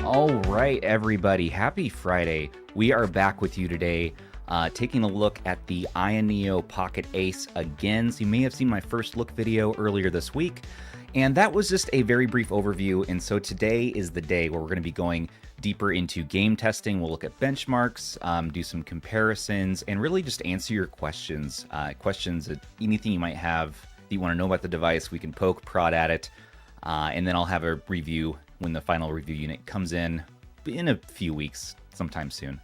All right, everybody. Happy Friday. We are back with you today, taking a look at the AYANEO Pocket Ace again. So you may have seen my first look video earlier this week, and that was just a very brief overview. And so today is the day where we're going to be going deeper into game testing. We'll look at benchmarks, do some comparisons, and really just answer your questions. Anything you might have that you want to know about the device, we can poke, prod at it, and then I'll have a review when the final review unit comes in a few weeks, sometime soon.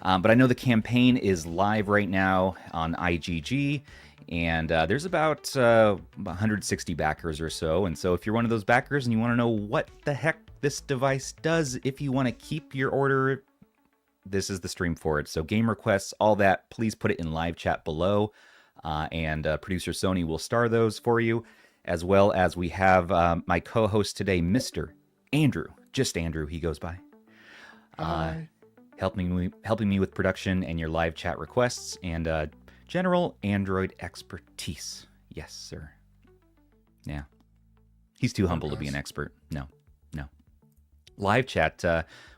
But I know the campaign is live right now on IGG, and there's about 160 backers or so. And so if you're one of those backers and you want to know what the heck this device does, if you want to keep your order, this is the stream for it. So game requests, all that, please put it in live chat below, and producer Sony will star those for you, as well as we have my co-host today, Mr. Andrew, just Andrew, he goes by. Helping me with production and your live chat requests and general Android expertise. Yes, sir. Yeah. He's too humble to be an expert. No. Live chat.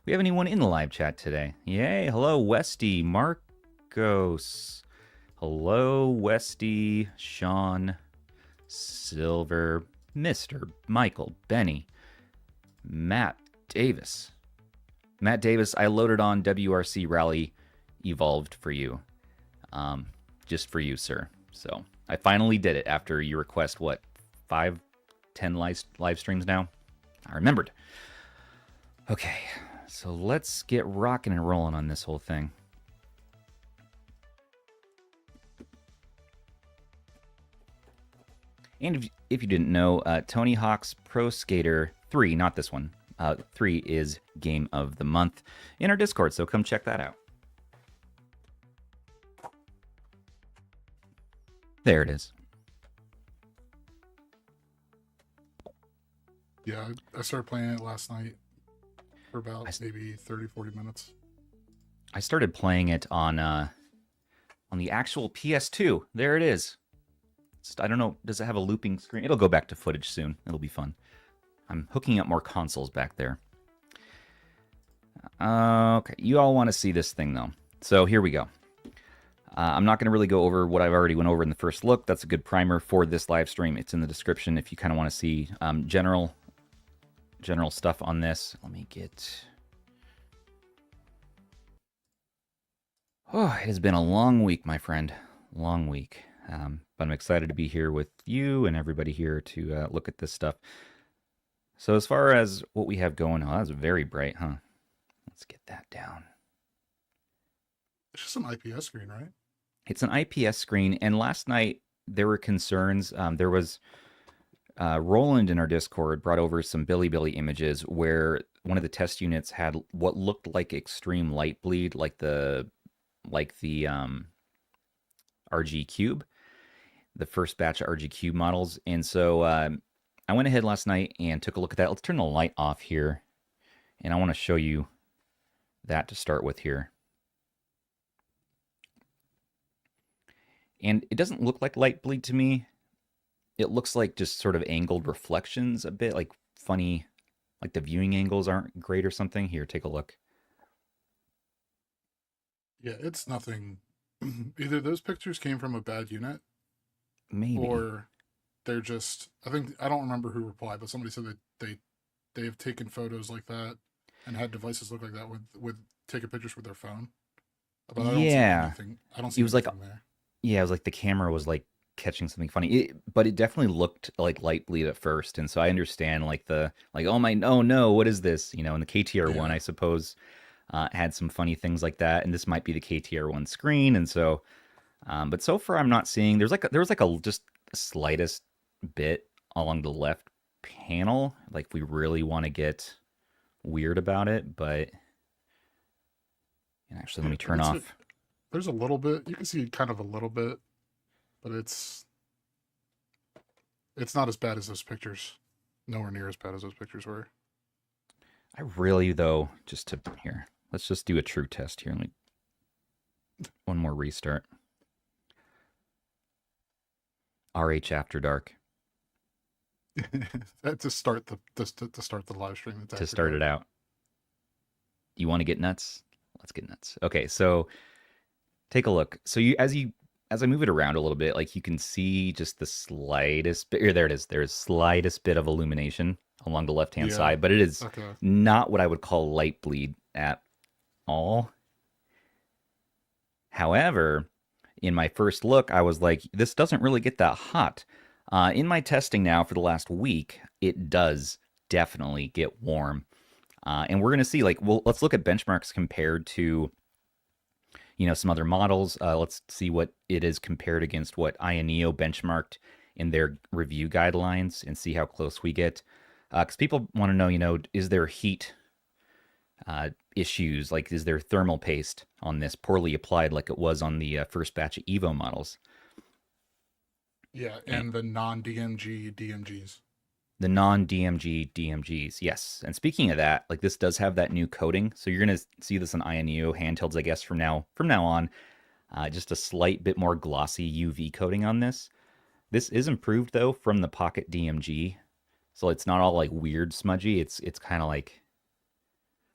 We have anyone in the live chat today? Yay. Hello, Westy, Marcos. Hello, Westy, Sean, Silver, Mr. Michael, Benny, Matt Davis. Matt Davis, I loaded on WRC Rally Evolved for you. Just for you, sir. So I finally did it after you request, 5, 10 live streams now? I remembered. Okay, so let's get rocking and rolling on this whole thing. And if you didn't know, Tony Hawk's Pro Skater 3, not this one, 3 is Game of the Month in our Discord, so come check that out. There it is. Yeah, I started playing it last night for about maybe 30, 40 minutes. I started playing it on the actual PS2. There it is. I don't know, does it have a looping screen? It'll go back to footage soon. It'll be fun. I'm hooking up more consoles back there. Okay, you all want to see this thing, though. So here we go. I'm not going to really go over what I've already went over in the first look. That's a good primer for this live stream. It's in the description if you kind of want to see general stuff on this. Let me get... Oh, it has been a long week, my friend. Long week. But I'm excited to be here with you and everybody here to look at this stuff. So as far as what we have going on, that's very bright, huh? Let's get that down. It's just an IPS screen, right? It's an IPS screen, and last night there were concerns. There was Roland in our Discord brought over some Billy images where one of the test units had what looked like extreme light bleed, like the RG Cube, the first batch of RG Cube models, and so I went ahead last night and took a look at that. Let's turn the light off here, and I want to show you that to start with here. And it doesn't look like light bleed to me. It looks like just sort of angled reflections a bit, like funny, like the viewing angles aren't great or something. Here, take a look. Yeah, it's nothing. Either those pictures came from a bad unit, maybe, or they're just, I don't remember who replied, but somebody said that they have taken photos like that and had devices look like that with taking pictures with their phone. But I don't see anything. I don't see anything there. Yeah, it was like the camera was like catching something funny, but it definitely looked like light bleed at first, and so I understand oh no, what is this? And the KTR one, I suppose, had some funny things like that, and this might be the KTR one screen, and so, but so far I'm not seeing. There was just the slightest bit along the left panel, like we really want to get weird about it, but actually let me turn off. There's a little bit. You can see kind of a little bit, but it's not as bad as those pictures. Nowhere near as bad as those pictures were. I really, though, here, let's just do a true test here. One more restart. RH After Dark. To start the live stream. To start it out. You want to get nuts? Let's get nuts. Okay, so take a look. So as I move it around a little bit, like you can see just the slightest bit. Here, there it is. There's slightest bit of illumination along the left-hand Yeah. side, but it is Okay. not what I would call light bleed at all. However, in my first look, I was like, this doesn't really get that hot. In my testing now for the last week, it does definitely get warm. And we're going to see, like, well, let's look at benchmarks compared to, some other models. Let's see what it is compared against what AYANEO benchmarked in their review guidelines and see how close we get. Because people want to know, is there heat issues? Like, is there thermal paste on this poorly applied like it was on the first batch of Evo models? Yeah, and the non-DMG DMGs. The non-DMG DMGs, yes. And speaking of that, like this does have that new coating, so you're gonna see this on AYANEO handhelds, I guess, from now on. Just a slight bit more glossy UV coating on this. This is improved though from the Pocket DMG, so it's not all like weird smudgy. It's kind of like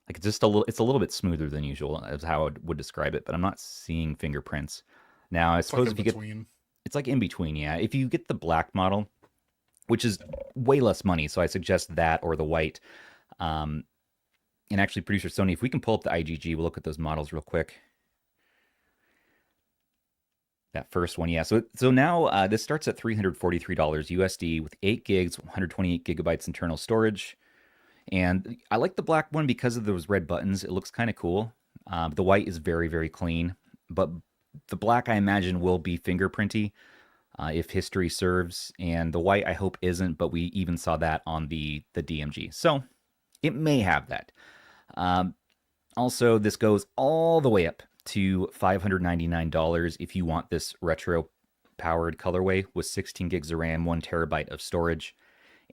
it's just a little. It's a little bit smoother than usual, is how I would describe it. But I'm not seeing fingerprints. Now, I suppose Like if you get, it's like in between, yeah. If you get the black model, which is way less money, so I suggest that or the white. And actually, producer Sony, if we can pull up the IGG, we'll look at those models real quick. That first one, yeah. So now this starts at $343 USD with 8 gigs, 128 gigabytes internal storage. And I like the black one because of those red buttons. It looks kind of cool. The white is very, very clean. But the black, I imagine, will be fingerprinty if history serves. And the white, I hope, isn't. But we even saw that on the DMG. So it may have that. Also, this goes all the way up to $599 if you want this retro-powered colorway with 16 gigs of RAM, 1 terabyte of storage.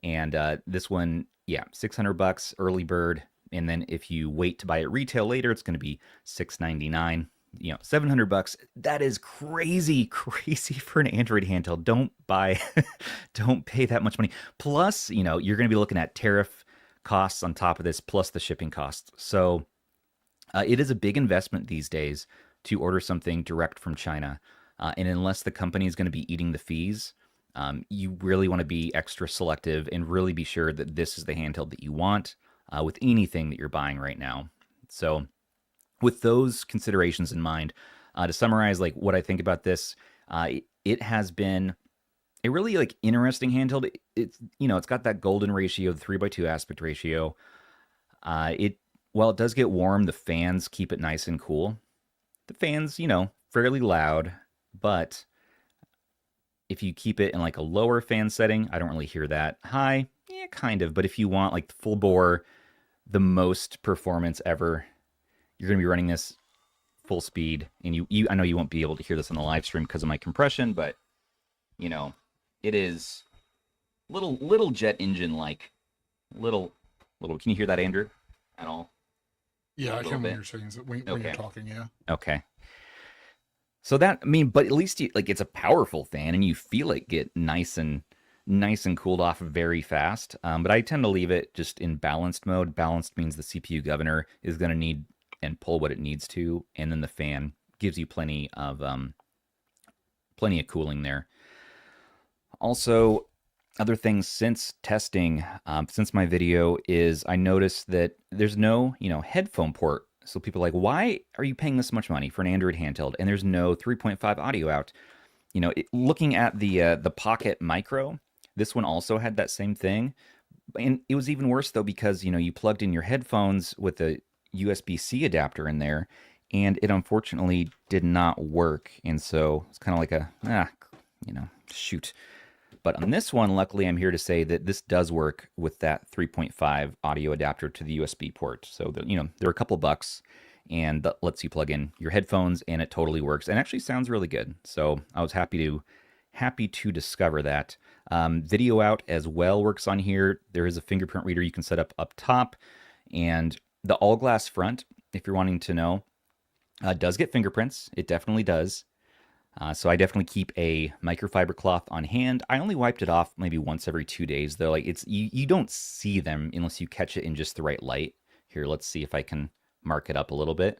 And this one, yeah, $600 early bird, and then if you wait to buy it retail later, it's going to be $699. $700. That is crazy for an Android handheld. Don't pay that much money. Plus, you're going to be looking at tariff costs on top of this, plus the shipping costs. So it is a big investment these days to order something direct from China, and unless the company is going to be eating the fees. You really want to be extra selective and really be sure that this is the handheld that you want with anything that you're buying right now. So with those considerations in mind, to summarize like what I think about this, it has been a really like interesting handheld. It's got that golden ratio, the 3:2 aspect ratio. While it does get warm, the fans keep it nice and cool. The fans, fairly loud, but if you keep it in like a lower fan setting, I don't really hear that. High, yeah, kind of. But if you want like full bore, the most performance ever, you're going to be running this full speed. And I know you won't be able to hear this on the live stream because of my compression, but it is little jet engine like little. Can you hear that, Andrew, at all? Yeah, I can when you're saying when you're talking. Yeah. Okay. So but at least it's a powerful fan, and you feel it get nice and cooled off very fast. But I tend to leave it just in balanced mode. Balanced means the CPU governor is going to need and pull what it needs to, and then the fan gives you plenty of cooling there. Also, other things since testing, since my video is I noticed that there's no headphone port. So people are like, why are you paying this much money for an Android handheld and there's no 3.5 audio out? Looking at the Pocket Micro, this one also had that same thing. And it was even worse though because you plugged in your headphones with a USB-C adapter in there, and it unfortunately did not work. And so it's kind of like shoot. But on this one, luckily, I'm here to say that this does work with that 3.5 audio adapter to the USB port. So, they're a couple bucks, and that lets you plug in your headphones, and it totally works, and actually sounds really good. So I was happy to discover that. Video out as well works on here. There is a fingerprint reader you can set up top, and the all-glass front, if you're wanting to know, does get fingerprints. It definitely does. So I definitely keep a microfiber cloth on hand. I only wiped it off maybe once every 2 days, though. Like you don't see them unless you catch it in just the right light. Here, let's see if I can mark it up a little bit.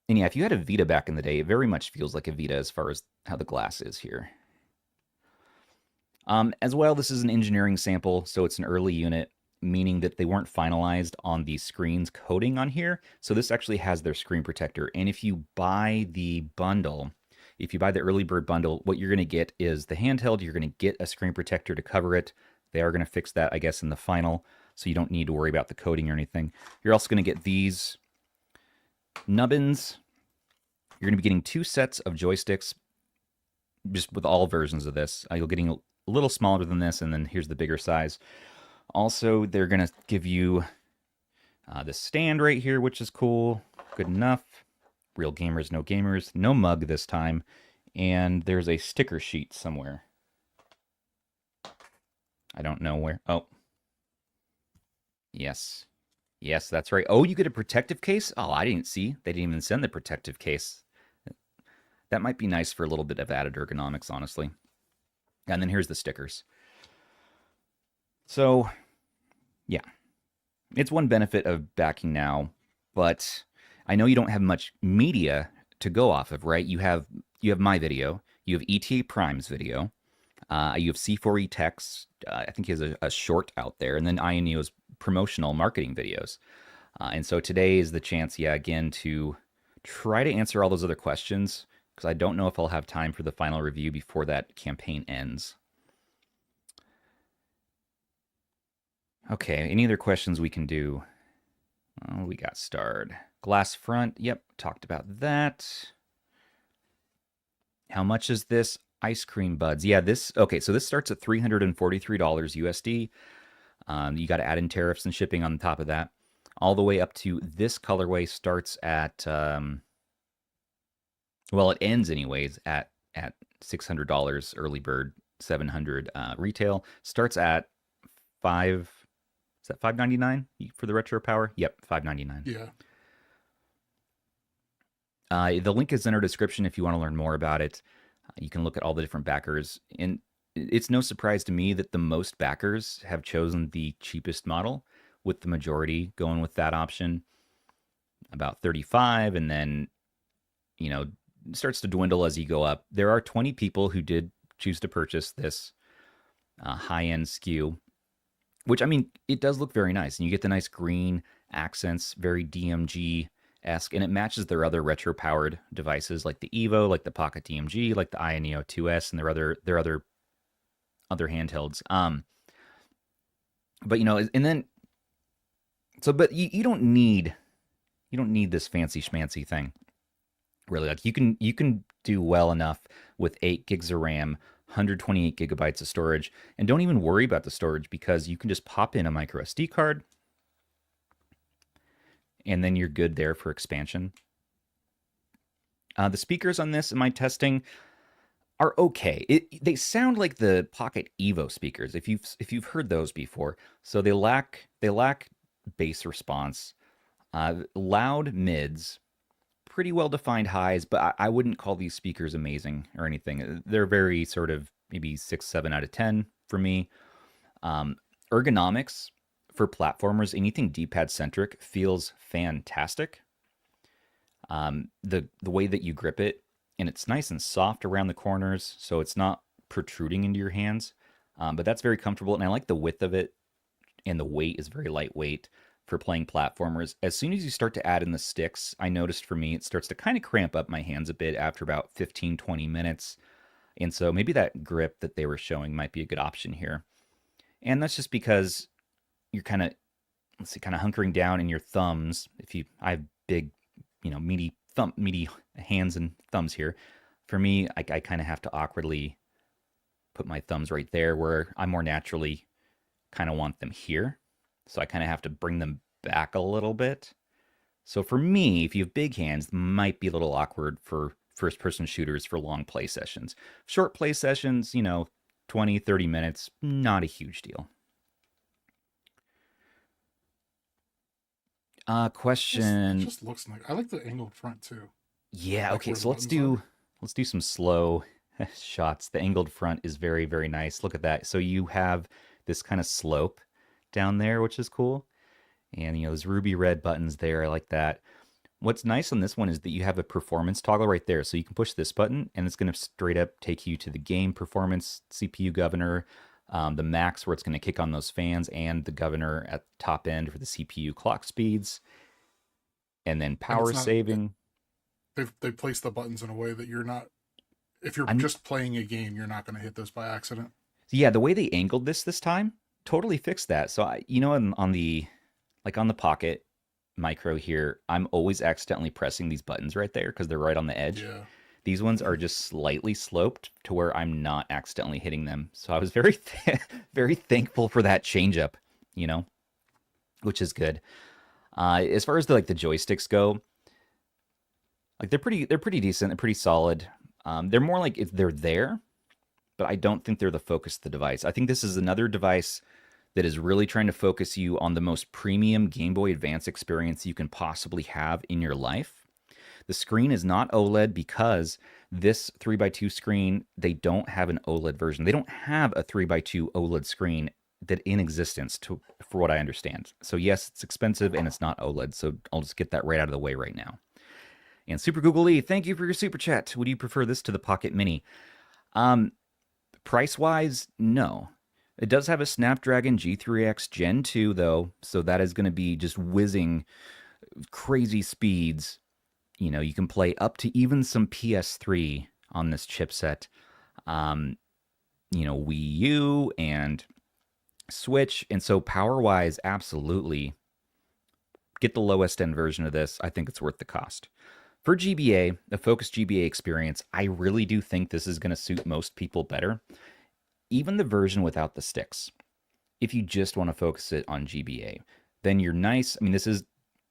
And yeah, if you had a Vita back in the day, it very much feels like a Vita as far as how the glass is here. As well, this is an engineering sample, so it's an early unit, meaning that they weren't finalized on the screen's coating on here. So this actually has their screen protector. And if you buy the bundle, if you buy the early bird bundle, what you're going to get is the handheld. You're going to get a screen protector to cover it. They are going to fix that, I guess, in the final, so you don't need to worry about the coating or anything. You're also going to get these nubbins. You're going to be getting 2 sets of joysticks, just with all versions of this. You're getting a little smaller than this, and then here's the bigger size. Also, they're going to give you this stand right here, which is cool. Good enough. Real gamers, no gamers. No mug this time. And there's a sticker sheet somewhere. I don't know where. Oh. Yes. Yes, that's right. Oh, you get a protective case? Oh, I didn't see. They didn't even send the protective case. That might be nice for a little bit of added ergonomics, honestly. And then here's the stickers. So, yeah. It's one benefit of backing now, but I know you don't have much media to go off of, right? You have my video, you have ETA Prime's video, you have C4E Tech's, I think he has a short out there, and then AYANEO's promotional marketing videos. And so today is the chance, again, to try to answer all those other questions, because I don't know if I'll have time for the final review before that campaign ends. Okay, any other questions we can do? Oh, we got starred. Glass front, yep, talked about that. How much is this? Ice cream buds. Yeah, okay, so this starts at $343 USD. You got to add in tariffs and shipping on top of that. All the way up to this colorway starts at, well, it ends anyways at $600 early bird, $700 retail. Starts at $5. Is that $599 for the retro power? Yep, $599. Yeah. The link is in our description if you want to learn more about it. You can look at all the different backers. And it's no surprise to me that the most backers have chosen the cheapest model, with the majority going with that option. About 35, and then, it starts to dwindle as you go up. There are 20 people who did choose to purchase this high-end SKU. Which, I mean, it does look very nice. And you get the nice green accents, very DMG-esque. And it matches their other retro-powered devices like the Evo, like the Pocket DMG, like the AYANEO 2S, and their other handhelds. But, and then... So, but you don't need this fancy schmancy thing. Really, like you can do well enough with 8 gigs of RAM, 128 gigabytes of storage, and don't even worry about the storage, because you can just pop in a micro SD card and then you're good there for expansion. The speakers on this in my testing are okay. They sound like the Pocket Evo speakers, if you've heard those before. So they lack bass response, loud mids, pretty well-defined highs, but I wouldn't call these speakers amazing or anything. They're very sort of maybe 6, 7 out of 10 for me. Ergonomics for platformers, anything D-pad-centric, feels fantastic. The way that you grip it, and it's nice and soft around the corners, so it's not protruding into your hands, but that's very comfortable, and I like the width of it, and the weight is very lightweight for playing platformers. As soon as you start to add in the sticks, I noticed for me, it starts to kind of cramp up my hands a bit after about 15, 20 minutes. And so maybe that grip that they were showing might be a good option here. And that's just because you're kind of, hunkering down in your thumbs. I have big, meaty hands and thumbs here. For me, I kind of have to awkwardly put my thumbs right there, where I more naturally kind of want them here. So I kind of have to bring them back a little bit. So for me, if you have big hands, it might be a little awkward for first-person shooters for long play sessions. Short play sessions, 20, 30 minutes, not a huge deal. Question. It just looks nice. I like the angled front too. Yeah, okay, so let's do some slow shots. The angled front is very, very nice. Look at that. So you have this kind of slope down there, which is cool. And, those ruby red buttons there, I like that. What's nice on this one is that you have a performance toggle right there. So you can push this button and it's going to straight up take you to the game performance, CPU governor, the max where it's going to kick on those fans, and the governor at the top end for the CPU clock speeds, and then And power it's not. saving. They placed the buttons in a way that you're not. If you're I'm just playing a game, you're not going to hit those by accident. Yeah, the way they angled this time totally fixed that. So on the Pocket Micro here, I'm always accidentally pressing these buttons right there because they're right on the edge. Yeah. These ones are just slightly sloped to where I'm not accidentally hitting them. So I was very very thankful for that change up, you know, which is good. As far as the joysticks go, like they're pretty decent, they're pretty solid. They're more like they're there, but I don't think they're the focus of the device. I think this is another device that is really trying to focus you on the most premium Game Boy Advance experience you can possibly have in your life. The screen is not OLED because this 3x2 screen, they don't have an OLED version. They don't have a 3x2 OLED screen that in existence, for what I understand. So yes, it's expensive and it's not OLED. So I'll just get that right out of the way right now. And Super Google Lee, thank you for your super chat. Would you prefer this to the Pocket Mini? Price wise, no. It does have a Snapdragon G3x Gen 2 though, so that is going to be just whizzing crazy speeds. You can play up to even some PS3 on this chipset. Wii U and Switch, and so power wise, absolutely get the lowest end version of this. I think it's worth the cost. For GBA, a focused GBA experience, I really do think this is going to suit most people better. Even the version without the sticks. If you just want to focus it on GBA, then you're nice. I mean, this is,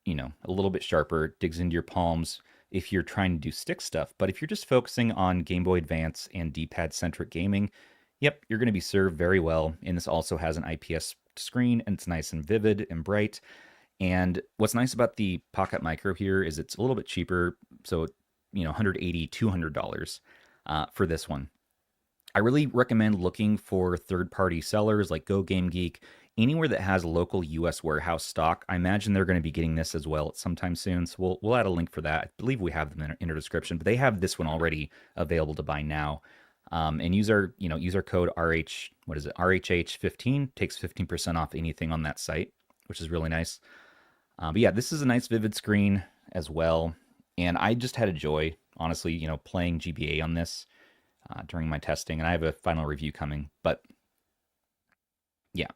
a little bit sharper, digs into your palms if you're trying to do stick stuff. But if you're just focusing on Game Boy Advance and D-pad centric gaming, yep, you're going to be served very well. And this also has an IPS screen, and it's nice and vivid and bright. And what's nice about the Pocket Micro here is it's a little bit cheaper. So, $180, $200 for this one. I really recommend looking for third-party sellers like Go Game Geek, anywhere that has local U.S. warehouse stock. I imagine they're going to be getting this as well sometime soon, so we'll add a link for that. I believe we have them in our description, but they have this one already available to buy now. And use our code RHH15 takes 15% off anything on that site, which is really nice. But yeah, this is a nice vivid screen as well, and I just had a joy, honestly, playing GBA on this. During my testing, and I have a final review coming. But yeah,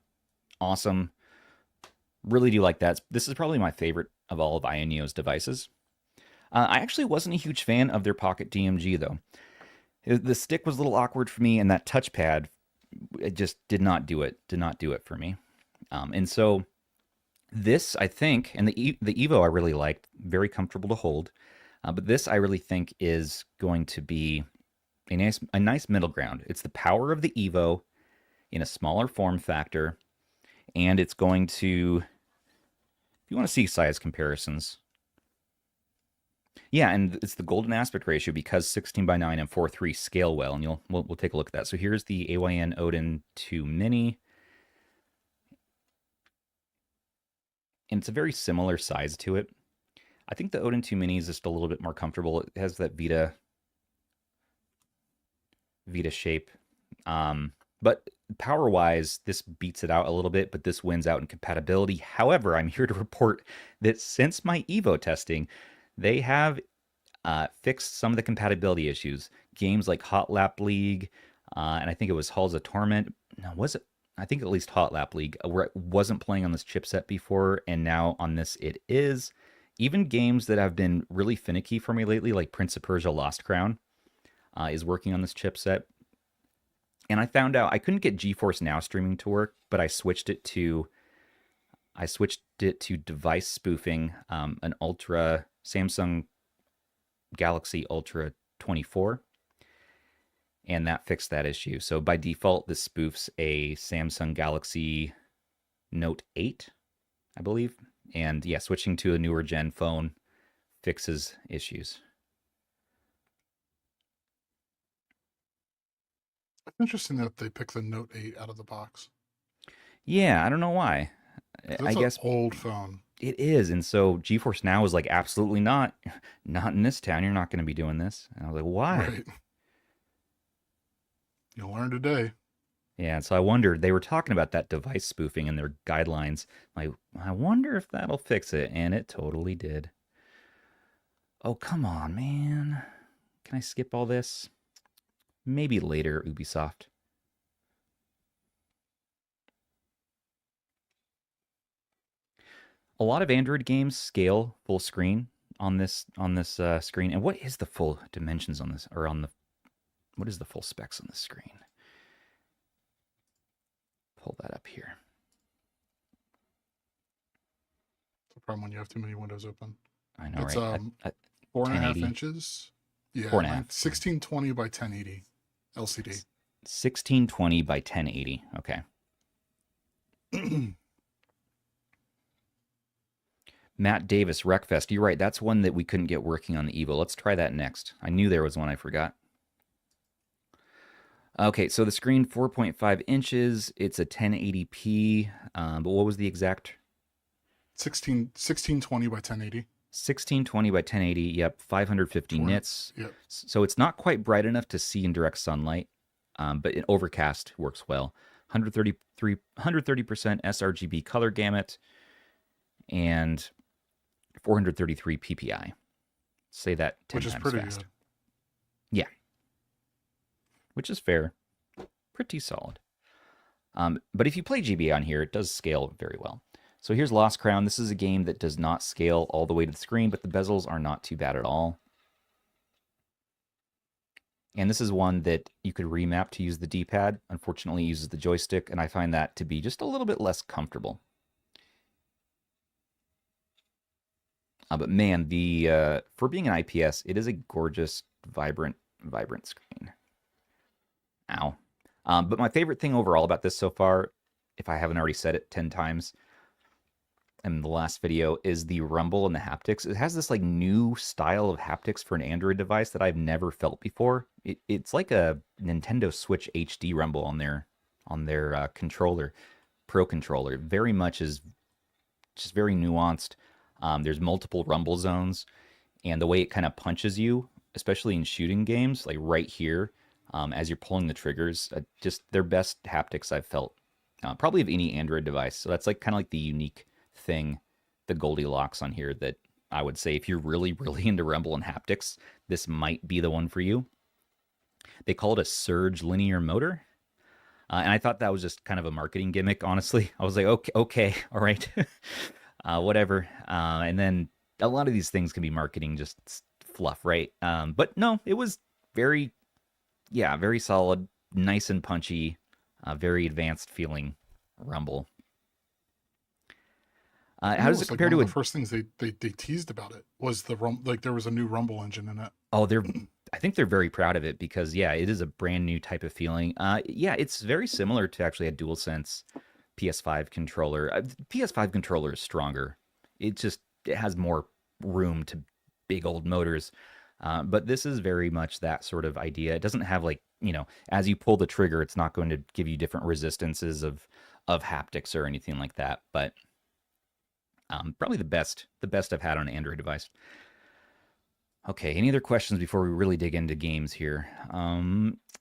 awesome. Really do like that. This is probably my favorite of all of AYANEO's devices. I actually wasn't a huge fan of their Pocket DMG though. The stick was a little awkward for me, and that touchpad, it just did not do it. Did not do it for me. And so this, I think, and the Evo I really liked, very comfortable to hold. But this I really think is going to be a nice middle ground. It's the power of the Evo in a smaller form factor, and it's going to, if you want to see size comparisons, yeah, and it's the golden aspect ratio because 16:9 and 4:3 scale well, and we'll take a look at that. So here's the AYN Odin 2 Mini, and it's a very similar size to it. I think the Odin 2 Mini is just a little bit more comfortable. It has that Vita shape. But power-wise, this beats it out a little bit, but this wins out in compatibility. However, I'm here to report that since my Evo testing, they have fixed some of the compatibility issues. Games like Hot Lap League, and I think it was Halls of Torment. No, was it? I think at least Hot Lap League, where it wasn't playing on this chipset before, and now on this it is. Even games that have been really finicky for me lately, like Prince of Persia Lost Crown, is working on this chipset. And I found out I couldn't get GeForce Now streaming to work, but I switched it to device spoofing, an Samsung Galaxy Ultra 24, and that fixed that issue. So by default, this spoofs a Samsung Galaxy Note 8, I believe. And yeah, switching to a newer gen phone fixes issues. It's interesting that they picked the Note 8 out of the box. Yeah, I don't know why. That's I an guess old phone. it is. And so GeForce Now is like, absolutely not. Not in this town. You're not going to be doing this. And I was like, why? Right. You'll learn today. Yeah, and so I wondered, they were talking about that device spoofing in their guidelines. Like, I wonder if that'll fix it. And it totally did. Oh, come on, man. Can I skip all this? Maybe later, Ubisoft. A lot of Android games scale full screen on this screen. And what is the full dimensions on this, or on the what is the full specs on this screen? Pull that up here. It's a problem when you have too many windows open. I know, It's right? 4.5 inches. Yeah, 4.5. 1620 by 1080 LCD. 1620 by 1080. Okay. Matt Davis, Wreckfest. You're right. That's one that we couldn't get working on the Evo. Let's try that next. I knew there was one I forgot. Okay, so the screen 4.5 inches. It's a 1080p. But what was the exact? 1620 by 1080. 1620 by 1080. Yep, 550 nits. Yep. So it's not quite bright enough to see in direct sunlight, but in overcast works well. 130% sRGB color gamut, and 433 PPI. Say that 10 Which is times pretty fast. good. Yeah. Which is fair. Pretty solid. But if you play GB on here, it does scale very well. So here's Lost Crown. This is a game that does not scale all the way to the screen, but the bezels are not too bad at all. And this is one that you could remap to use the D-pad. Unfortunately, it uses the joystick, and I find that to be just a little bit less comfortable. But man, for being an IPS, it is a gorgeous, vibrant screen. Ow. But my favorite thing overall about this so far, if I haven't already said it 10 times in the last video, is the rumble and the haptics. It has this like new style of haptics for an Android device that I've never felt before. It's like a Nintendo Switch HD rumble on their controller, Pro controller. Very much is just very nuanced. There's multiple rumble zones, and the way it kind of punches you, especially in shooting games, like right here, as you're pulling the triggers, just their best haptics I've felt, probably of any Android device. So that's like kind of like the unique thing, the Goldilocks on here, that I would say if you're really, really into rumble and haptics, this might be the one for you. They call it a surge linear motor. And I thought that was just kind of a marketing gimmick, honestly. I was like, okay, all right. Whatever. And then a lot of these things can be marketing, just fluff, right? But no, it was very solid, nice and punchy, very advanced feeling rumble. How does it compare to one of the first things they teased about it was there was a new rumble engine in it. Oh, I think they're very proud of it because it is a brand new type of feeling. It's very similar to actually a DualSense PS5 controller. PS5 controller is stronger. It has more room to big old motors. But this is very much that sort of idea. It doesn't have as you pull the trigger, it's not going to give you different resistances of haptics or anything like that. But probably the best I've had on an Android device. Okay, any other questions before we really dig into games here?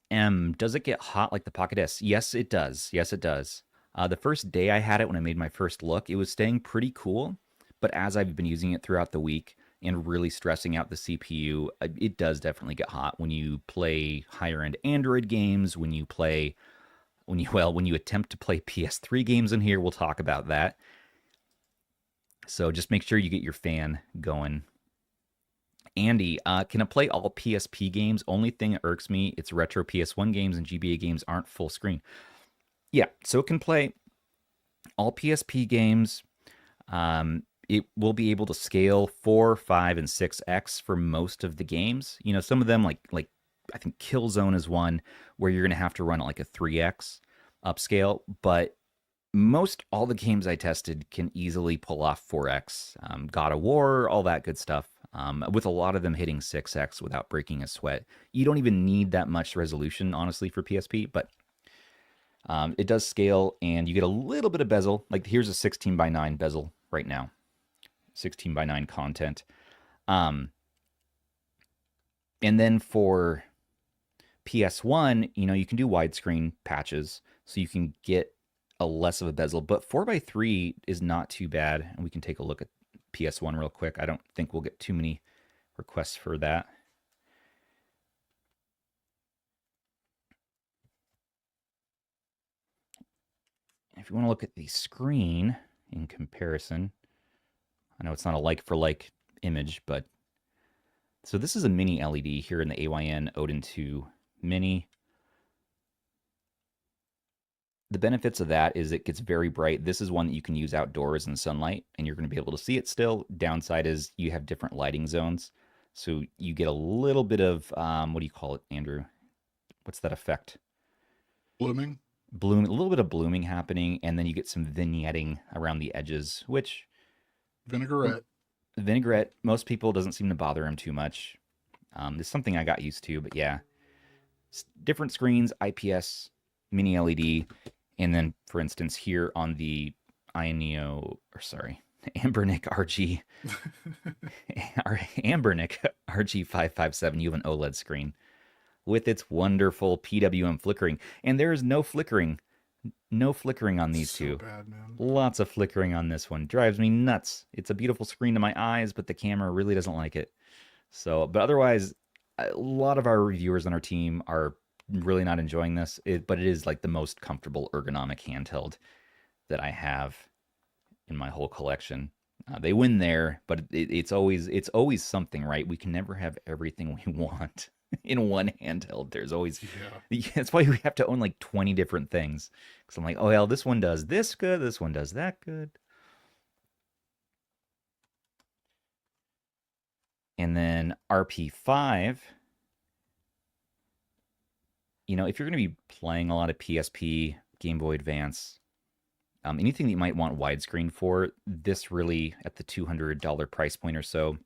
Does it get hot like the Pocket S? Yes, it does. The first day I had it, when I made my first look, it was staying pretty cool. But as I've been using it throughout the week and really stressing out the CPU, it does definitely get hot when you play higher end Android games, when you attempt to play PS3 games in here. We'll talk about that. So just make sure you get your fan going. Andy, can it play all PSP games? Only thing that irks me, it's retro PS1 games and GBA games aren't full screen. Yeah, so it can play all PSP games. It will be able to scale 4, 5, and 6x for most of the games. Some of them, like I think Killzone is one where you're going to have to run like a 3x upscale, but most all the games I tested can easily pull off 4x. God of War, all that good stuff. With a lot of them hitting 6x without breaking a sweat. You don't even need that much resolution, honestly, for PSP, but It does scale, and you get a little bit of bezel. Like here's a 16:9 bezel right now, 16:9 content. And then for PS1, you can do widescreen patches, so you can get a less of a bezel. But 4:3 is not too bad, and we can take a look at PS1 real quick. I don't think we'll get too many requests for that. If you want to look at the screen in comparison, I know it's not a like for like image, but so this is a mini LED here in the AYN Odin 2 Mini. The benefits of that is it gets very bright. This is one that you can use outdoors in sunlight, and you're going to be able to see it still. Downside is you have different lighting zones, so you get a little bit of, what do you call it, Andrew? What's that effect? Blooming. A little bit of blooming happening, and then you get some vignetting around the edges, which vinaigrette, most people doesn't seem to bother them too much. It's something I got used to, but yeah, different screens, IPS, mini LED, and then for instance here on the Ambernic RG Ambernic RG557, you have an OLED screen with its wonderful PWM flickering. And there is no flickering on these two. Bad, man. Lots of flickering on this one. Drives me nuts. It's a beautiful screen to my eyes, but the camera really doesn't like it. So, but otherwise, a lot of our reviewers on our team are really not enjoying this. But it is like the most comfortable ergonomic handheld that I have in my whole collection. They win there, but it's always something, right? We can never have everything we want in one handheld. There's always, that's why we have to own like 20 different things. Because I'm like, oh, well, this one does this good, this one does that good. And then RP5, if you're going to be playing a lot of PSP, Game Boy Advance, anything that you might want widescreen for, this really, at the $200 price point or so,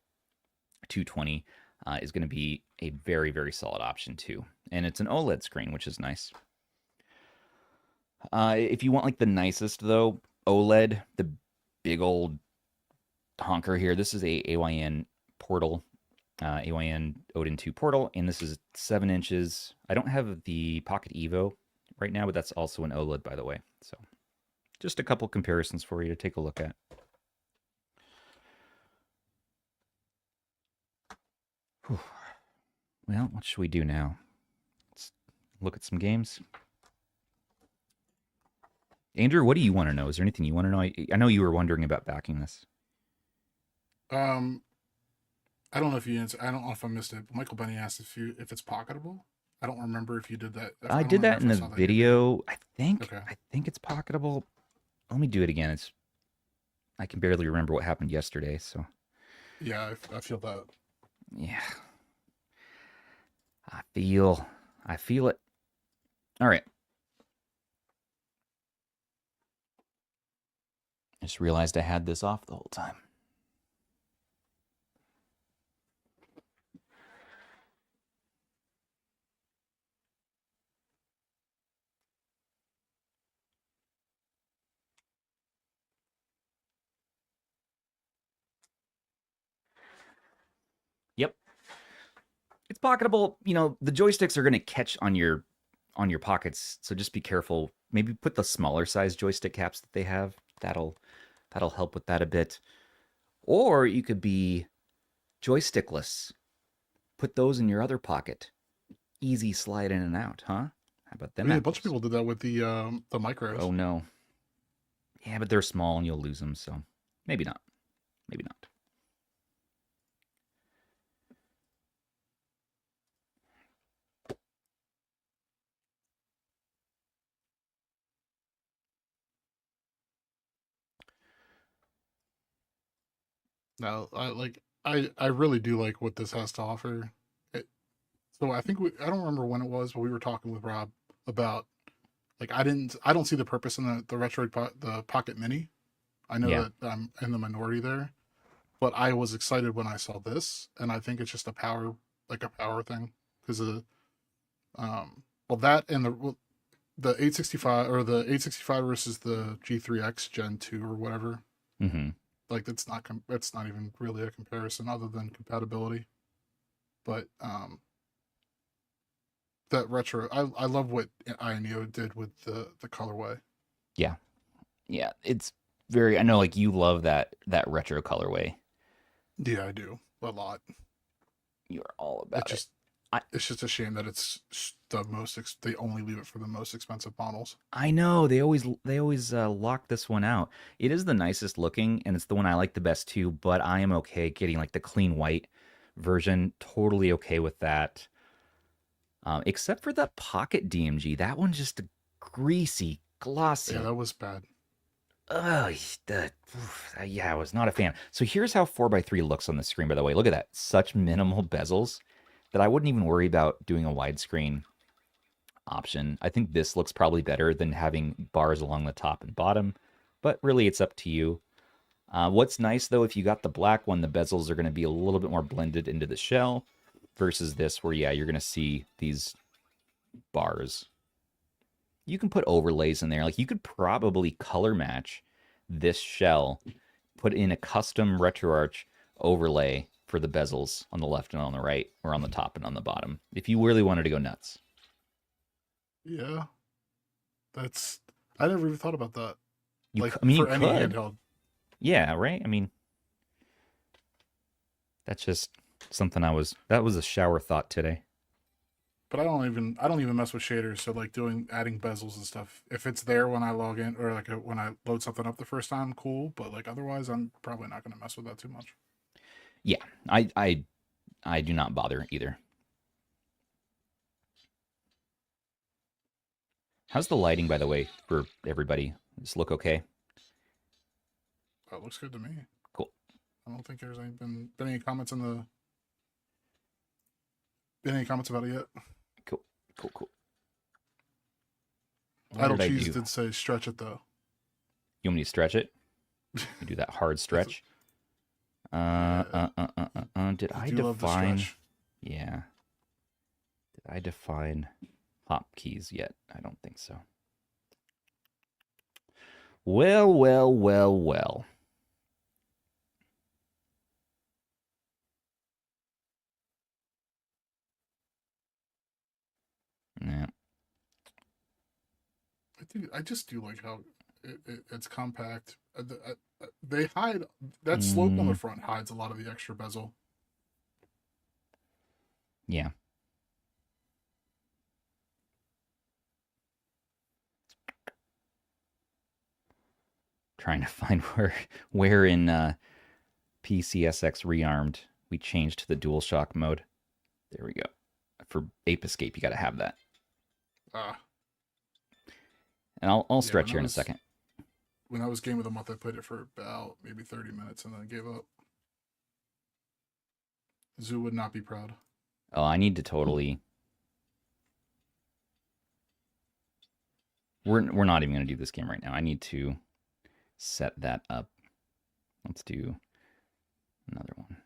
$220, is going to be a very, very solid option too. And it's an OLED screen, which is nice. If you want like the nicest though, OLED, the big old honker here, this is a AYN Portal, AYN Odin 2 Portal, and this is 7 inches. I don't have the Pocket Evo right now, but that's also an OLED, by the way. So just a couple comparisons for you to take a look at. Whew. Well, what should we do now? Let's look at some games. Andrew, what do you want to know? Is there anything you want to know? I know you were wondering about backing this. I don't know if you answered. I don't know if I missed it. But Michael Benny asked if it's pocketable. I don't remember if you did that. I did that in the video. I think it's pocketable. Let me do it again. I can barely remember what happened yesterday. So yeah, I feel that. Yeah, I feel it. All right. I just realized I had this off the whole time. Yep. It's pocketable. The joysticks are going to catch on your pockets, so just be careful. Maybe put the smaller size joystick caps that they have. That'll help with that a bit. Or you could be joystickless. Put those in your other pocket. Easy slide in and out, huh? How about them? A bunch of people did that with the micros. Oh no. Yeah, but they're small and you'll lose them, so maybe not. Maybe not. No, I really do like what this has to offer. So I think I don't remember when it was, but we were talking with Rob about like I don't see the purpose in the Retroid the Pocket Mini. I know that I'm in the minority there, but I was excited when I saw this, and I think it's just a power thing because of well that and the 865 or the 865 versus the G3X Gen 2 or whatever. Mm-hmm. Like that's not even really a comparison other than compatibility. But that retro, I love what AYANEO did with the colorway. Yeah. Yeah. It's very, I know like you love that retro colorway. Yeah, I do a lot. You're all about it. It's just a shame that it's the most. They only leave it for the most expensive models. I know they always lock this one out. It is the nicest looking, and it's the one I like the best too. But I am okay getting like the clean white version. Totally okay with that. Except for the Pocket DMG, that one's just a greasy, glossy. Yeah, that was bad. Oh, yeah, I was not a fan. So here's how 4x3 looks on the screen, by the way. Look at that. Such minimal bezels that I wouldn't even worry about doing a widescreen option. I think this looks probably better than having bars along the top and bottom, but really it's up to you. What's nice though, if you got the black one, the bezels are going to be a little bit more blended into the shell versus this where, yeah, you're going to see these bars. You can put overlays in there. Like you could probably color match this shell, put in a custom RetroArch overlay for the bezels on the left and on the right, or on the top and on the bottom, if you really wanted to go nuts. Yeah, I never even thought about that. I mean, for you any could. handheld. Yeah, right? I mean, that's just something that was a shower thought today. But I don't even mess with shaders. So like adding bezels and stuff. If it's there when I log in or like when I load something up the first time, cool. But like otherwise, I'm probably not going to mess with that too much. Yeah, I do not bother either. How's the lighting, by the way, for everybody? Does it look okay? That looks good to me. Cool. I don't think there's been any comments any comments about it yet. Cool. Idle Cheese did say stretch it though. You want me to stretch it? You do that hard stretch. Did I define? Yeah. Did I define hotkeys yet? I don't think so. Well. Yeah. I just do like how it's compact. They hide that slope on the front hides a lot of the extra bezel. Yeah. Trying to find where in PCSX Rearmed we changed to the DualShock mode. There we go. For Ape Escape, you got to have that. And I'll stretch here in a second. When I was Game of the Month, I played it for about maybe 30 minutes and then gave up. Zoo would not be proud. Oh, I need to totally... We're not even going to do this game right now. I need to set that up. Let's do another one.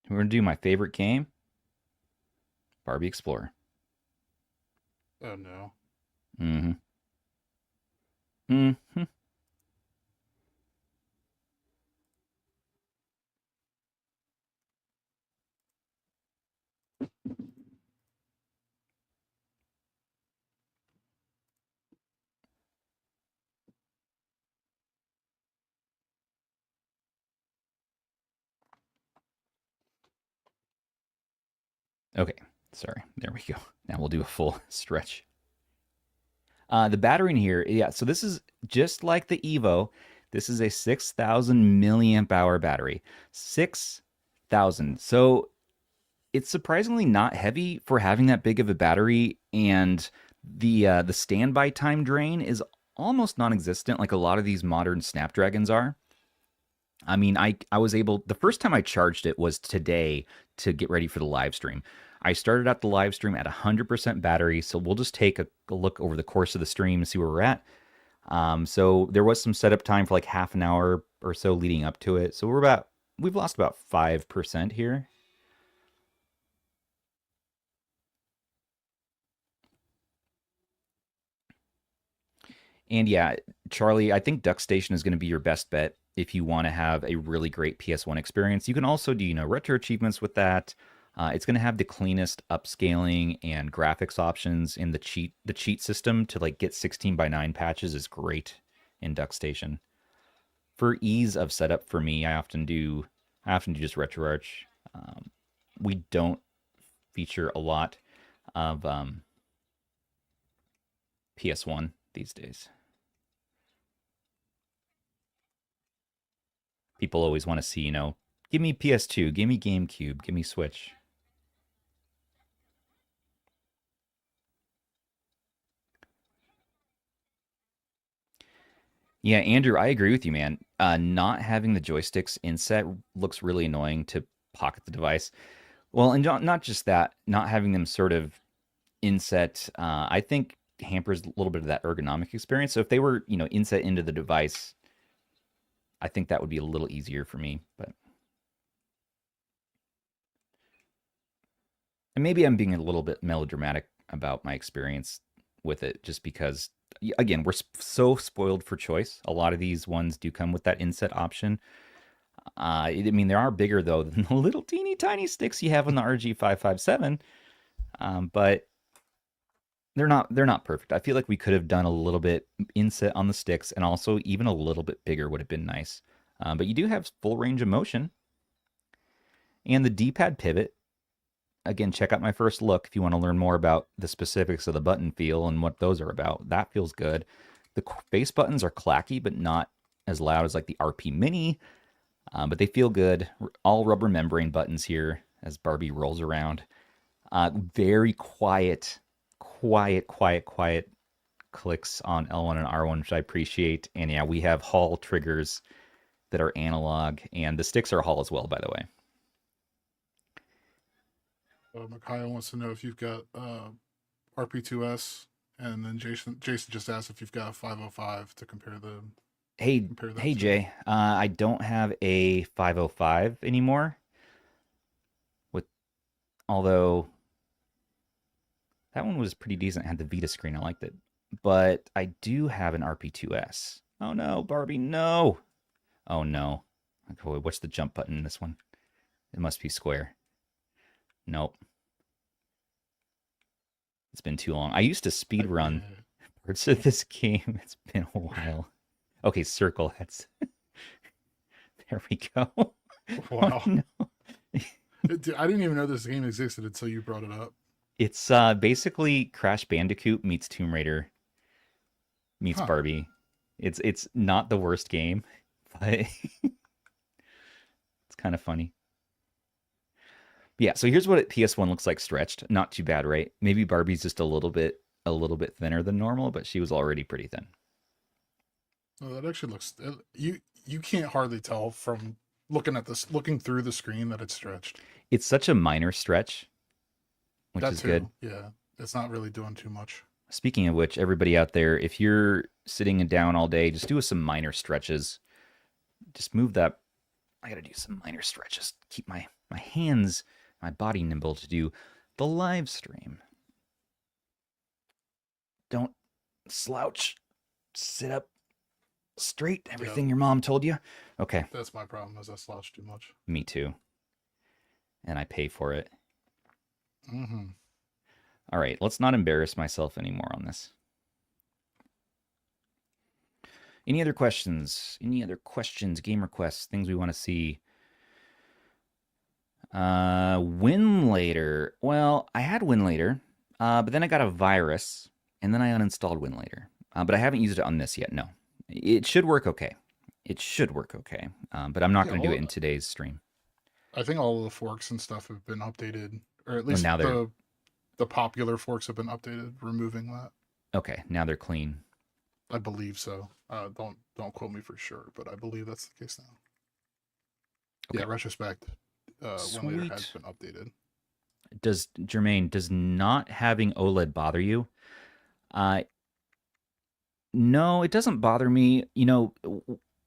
We're going to do my favorite game, Barbie Explorer. Oh, no. Okay, sorry. There we go. Now we'll do a full stretch. The battery in here, yeah, so this is just like the Evo. This is a 6,000 milliamp hour battery. 6,000. So it's surprisingly not heavy for having that big of a battery, and the standby time drain is almost non-existent like a lot of these modern Snapdragons are. I mean, I was able, the first time I charged it was today to get ready for the live stream. I started out the live stream at 100% battery, so we'll just take a look over the course of the stream and see where we're at. So there was some setup time for like half an hour or so leading up to it. So we've lost about 5% here. And yeah, Charlie, I think DuckStation is going to be your best bet if you want to have a really great PS1 experience. You can also do, retro achievements with that. It's going to have the cleanest upscaling and graphics options in the cheat system to like get 16:9 patches is great in DuckStation. For ease of setup for me, I often do just RetroArch. We don't feature a lot of PS1 these days. People always want to see, give me PS2, give me GameCube, give me Switch. Yeah, Andrew, I agree with you, man. Not having the joysticks inset looks really annoying to pocket the device. Well, and not just that, not having them sort of inset, I think hampers a little bit of that ergonomic experience. So if they were, inset into the device, I think that would be a little easier for me. But and maybe I'm being a little bit melodramatic about my experience with it, just because, again, we're so spoiled for choice. A lot of these ones do come with that inset option. I mean, they are bigger though than the little teeny tiny sticks you have on the RG557, but they're not perfect. I feel like we could have done a little bit inset on the sticks, and also even a little bit bigger would have been nice. But you do have full range of motion, and the D-pad pivot. Again, check out my first look if you want to learn more about the specifics of the button feel and what those are about. That feels good. The face buttons are clacky, but not as loud as like the RP Mini, but they feel good. All rubber membrane buttons here as Barbie rolls around. Very quiet clicks on L1 and R1, which I appreciate. And yeah, we have Hall triggers that are analog, and the sticks are Hall as well, by the way. Mikhail wants to know if you've got RP2S, and then Jason just asked if you've got a 505 to compare them. Hey, Jay, I don't have a 505 anymore. Although that one was pretty decent. It had the Vita screen. I liked it. But I do have an RP2S. Oh no, Barbie, no. Oh no. Okay, what's the jump button in this one? It must be square. Nope. It's been too long. I used to speed run parts of this game. It's been a while. Okay, circle. That's there we go. Wow. Oh, no. I didn't even know this game existed until you brought it up. It's basically Crash Bandicoot meets Tomb Raider meets Barbie. It's not the worst game, but it's kind of funny. Yeah, so here's what PS1 looks like stretched. Not too bad, right? Maybe Barbie's just a little bit thinner than normal, but she was already pretty thin. Oh, that actually looks, you can't hardly tell from looking through the screen that it's stretched. It's such a minor stretch, which is good. Yeah, it's not really doing too much. Speaking of which, everybody out there, if you're sitting down all day, just do some minor stretches. Just move that. I got to do some minor stretches. Keep my hands, my body nimble to do the live stream. Don't slouch. Sit up straight. Everything your mom told you. Okay. That's my problem, is I slouch too much. Me too. And I pay for it. Mm-hmm. All right, let's not embarrass myself anymore on this. Any other questions? Game requests, things we want to see? Win later. Well, I had Win later, but then I got a virus, and then I uninstalled Win later. But I haven't used it on this yet, no. It should work okay. But I'm not going to do it in today's stream. I think all of the forks and stuff have been updated, or at least the popular forks have been updated, removing that. Okay, now they're clean. I believe so. Don't quote me for sure, but I believe that's the case now. Okay. Yeah, retrospect. Win later has been updated. Does not having OLED bother you? No, it doesn't bother me.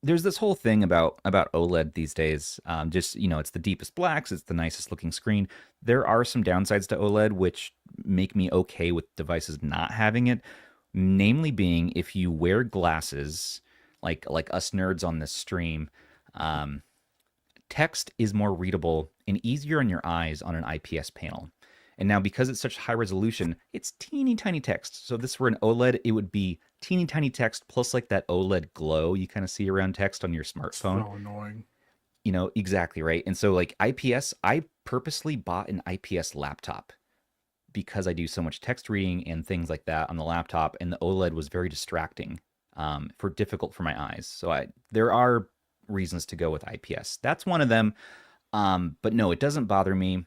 There's this whole thing about OLED these days. Just it's the deepest blacks, it's the nicest looking screen. There are some downsides to OLED which make me okay with devices not having it. Namely, being if you wear glasses, like us nerds on this stream, um, text is more readable and easier on your eyes on an IPS panel. And now, because it's such high resolution, it's teeny tiny text. So if this were an OLED, it would be teeny tiny text plus like that OLED glow you kind of see around text on your smartphone. So annoying. Exactly right. And so like IPS, I purposely bought an IPS laptop because I do so much text reading and things like that on the laptop, and the OLED was very distracting, difficult for my eyes. So there are reasons to go with IPS. That's one of them. But no, it doesn't bother me.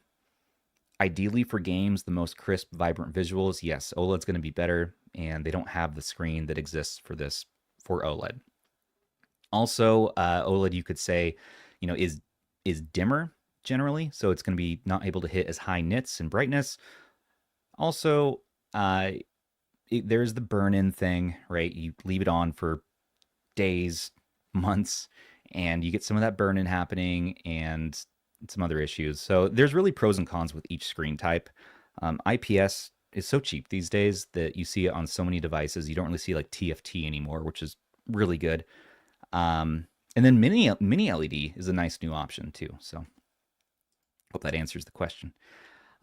Ideally for games, the most crisp, vibrant visuals, yes, OLED's going to be better, and they don't have the screen that exists for OLED. Also, OLED, you could say, is dimmer generally, so it's going to be not able to hit as high nits and brightness. Also, there's the burn-in thing, right? You leave it on for days, months, and you get some of that burn-in happening and some other issues. So there's really pros and cons with each screen type. IPS is so cheap these days that you see it on so many devices. You don't really see like TFT anymore, which is really good. And then mini LED is a nice new option too. So hope that answers the question.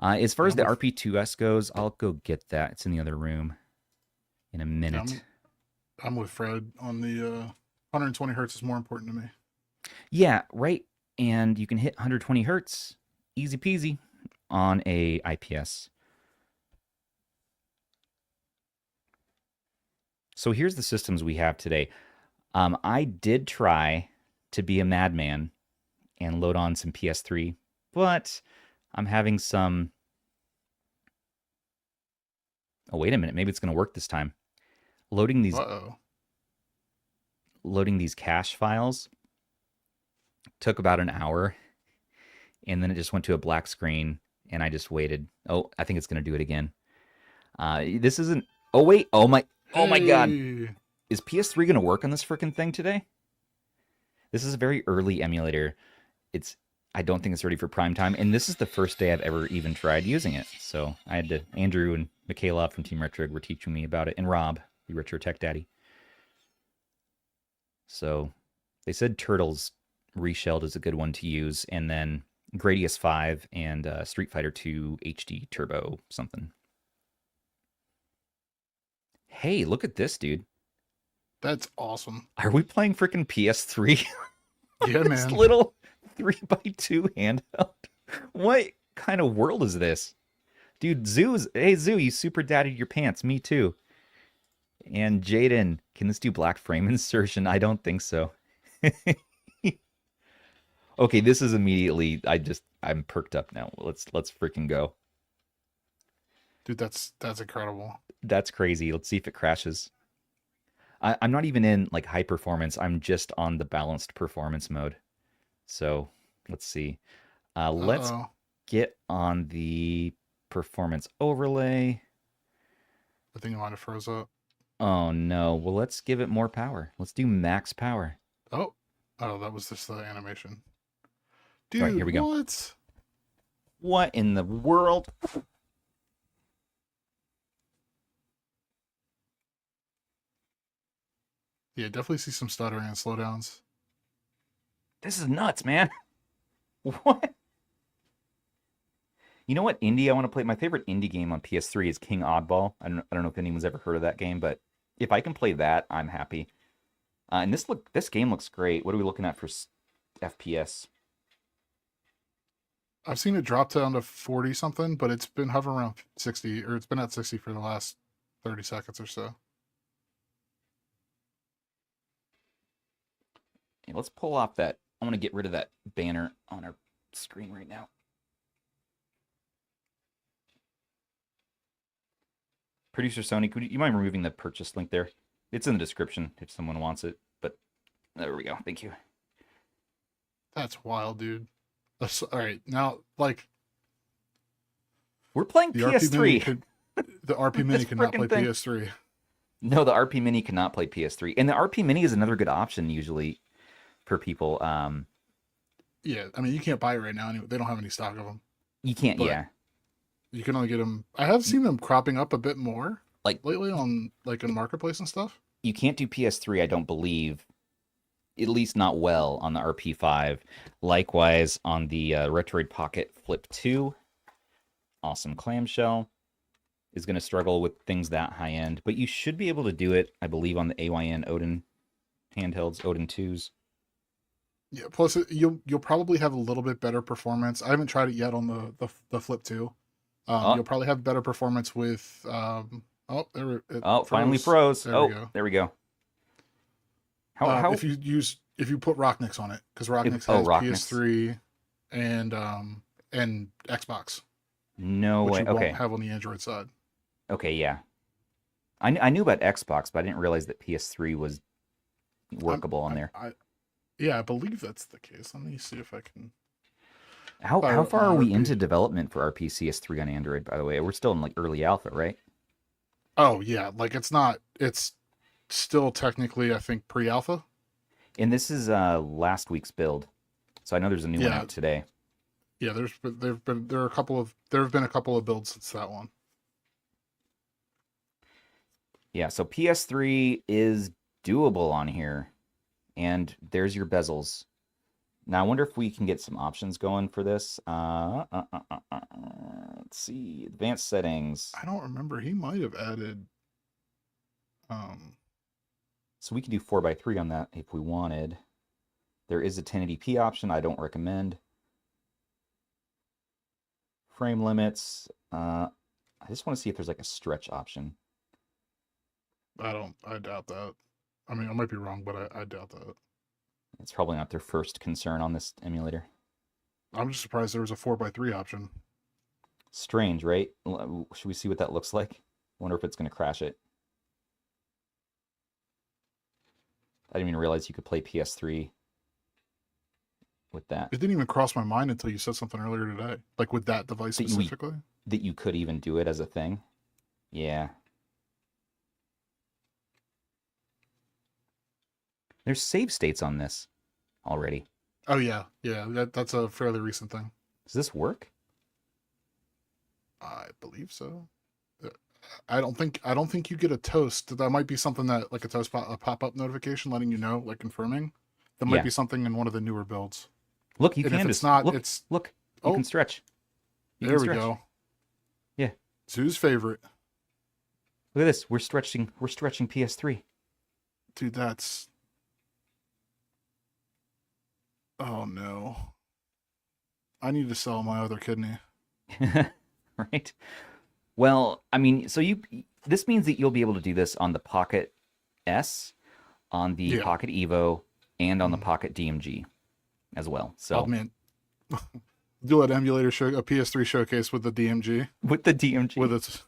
As far as the RP2S goes, I'll go get that. It's in the other room in a minute. I'm with Fred on the 120 hertz is more important to me. Yeah, right. And you can hit 120 hertz, easy peasy, on a IPS. So here's the systems we have today. I did try to be a madman and load on some PS3, but I'm having some... Oh, wait a minute. Maybe it's going to work this time. Loading these cache files took about an hour, and then it just went to a black screen, and I just waited. Oh, I think it's going to do it again. This isn't... Oh, wait. Oh, my God. Is PS3 going to work on this freaking thing today? This is a very early emulator. I don't think it's ready for prime time, and this is the first day I've ever even tried using it. So I had to... Andrew and Michaela from Team Retro were teaching me about it, and Rob, the Retro Tech Daddy. So they said Turtles Reshelled is a good one to use, and then Gradius 5 and Street Fighter 2 HD Turbo something. Hey, look at this, dude. That's awesome. Are we playing freaking PS3? Yeah, this man. Little 3x2 handheld. What kind of world is this? Dude, hey, Zoo, you super daddied your pants. Me too. And Jaden, can this do black frame insertion? I don't think so. Okay, this is immediately, I'm perked up now. Let's freaking go. Dude, that's incredible. That's crazy. Let's see if it crashes. I'm not even in like high performance. I'm just on the balanced performance mode. So let's see. Let's get on the performance overlay. I think it might have froze up. Oh no. Well, let's give it more power. Let's do max power. Oh, that was just the animation. Dude, all right, here we go. What in the world? Yeah, definitely see some stuttering and slowdowns. This is nuts, man. What? You know what indie I want to play? My favorite indie game on PS3 is King Oddball. I don't know if anyone's ever heard of that game, but if I can play that, I'm happy. And this game looks great. What are we looking at for FPS? I've seen it drop down to 40 something, but it's been hovering around 60, or it's been at 60 for the last 30 seconds or so. Okay, let's pull off that. I want to get rid of that banner on our screen right now. Producer Sony, could you mind removing the purchase link there? It's in the description if someone wants it, but there we go. Thank you. That's wild, dude. All right, now, like... We're playing PS3. The RP Mini could not play PS3. No, the RP Mini cannot play PS3, and the RP Mini is another good option usually for people. Yeah, I mean, you can't buy it right now anyway. They don't have any stock of them, You can't, but yeah. you can only get them. I have seen them cropping up a bit more Like lately on like in marketplace and stuff. you can't do PS3, I don't believe, at least not well on the RP5. Likewise on the Retroid Pocket Flip 2, awesome clamshell, is going to struggle with things that high end, but you should be able to do it, I believe, on the AYN Odin handhelds, Odin 2s. Yeah. Plus, you'll probably have a little bit better performance. I haven't tried it yet on the Flip 2. Oh, You'll probably have better performance with. Oh, there it oh, finally froze. froze. There Oh, we go. there we go. How If you put Rocknix on it, because Rocknix has PS3 and Xbox, no which way. you Okay. won't have on the Android side. Okay, yeah. I knew about Xbox, but I didn't realize that PS3 was workable on there. Yeah, I believe that's the case. Let me see if I can. How far are we into development for RPCS3 on Android, by the way? We're still in like early alpha, right? Oh yeah, like it's still technically, I think, pre-alpha. And this is last week's build. So I know there's a new one out today. Yeah, there have been a couple of builds since that one. Yeah, so PS3 is doable on here. And there's your bezels. Now I wonder if we can get some options going for this. Let's see, advanced settings. I don't remember. He might have added. So we can do 4x3 on that if we wanted. There is a 1080p option. I don't recommend. Frame limits. I just want to see if there's like a stretch option. I doubt that. I mean, I might be wrong, but I doubt that. It's probably not their first concern on this emulator. I'm just surprised there was a 4x3 option. Strange, right? Should we see what that looks like? I wonder if it's going to crash it. I didn't even realize you could play PS3 with that. It didn't even cross my mind until you said something earlier today. Like with that device specifically. That you could even do it as a thing? Yeah. There's save states on this already. Oh yeah, yeah. That's a fairly recent thing. Does this work? I believe so. I don't think you get a toast. That might be something that like a toast a pop-up notification letting you know, like confirming. That might be something in one of the newer builds. Look, you can just not. Look. You can stretch. There we go. Yeah. Sue's favorite. Look at this. We're stretching PS3. Dude, that's. Oh no. I need to sell my other kidney. Right. Well, I mean, so this means that you'll be able to do this on the Pocket S, on the Pocket Evo, and on the Pocket DMG as well. So, oh man, do an emulator show, a PS3 showcase with the DMG. With the DMG. With its.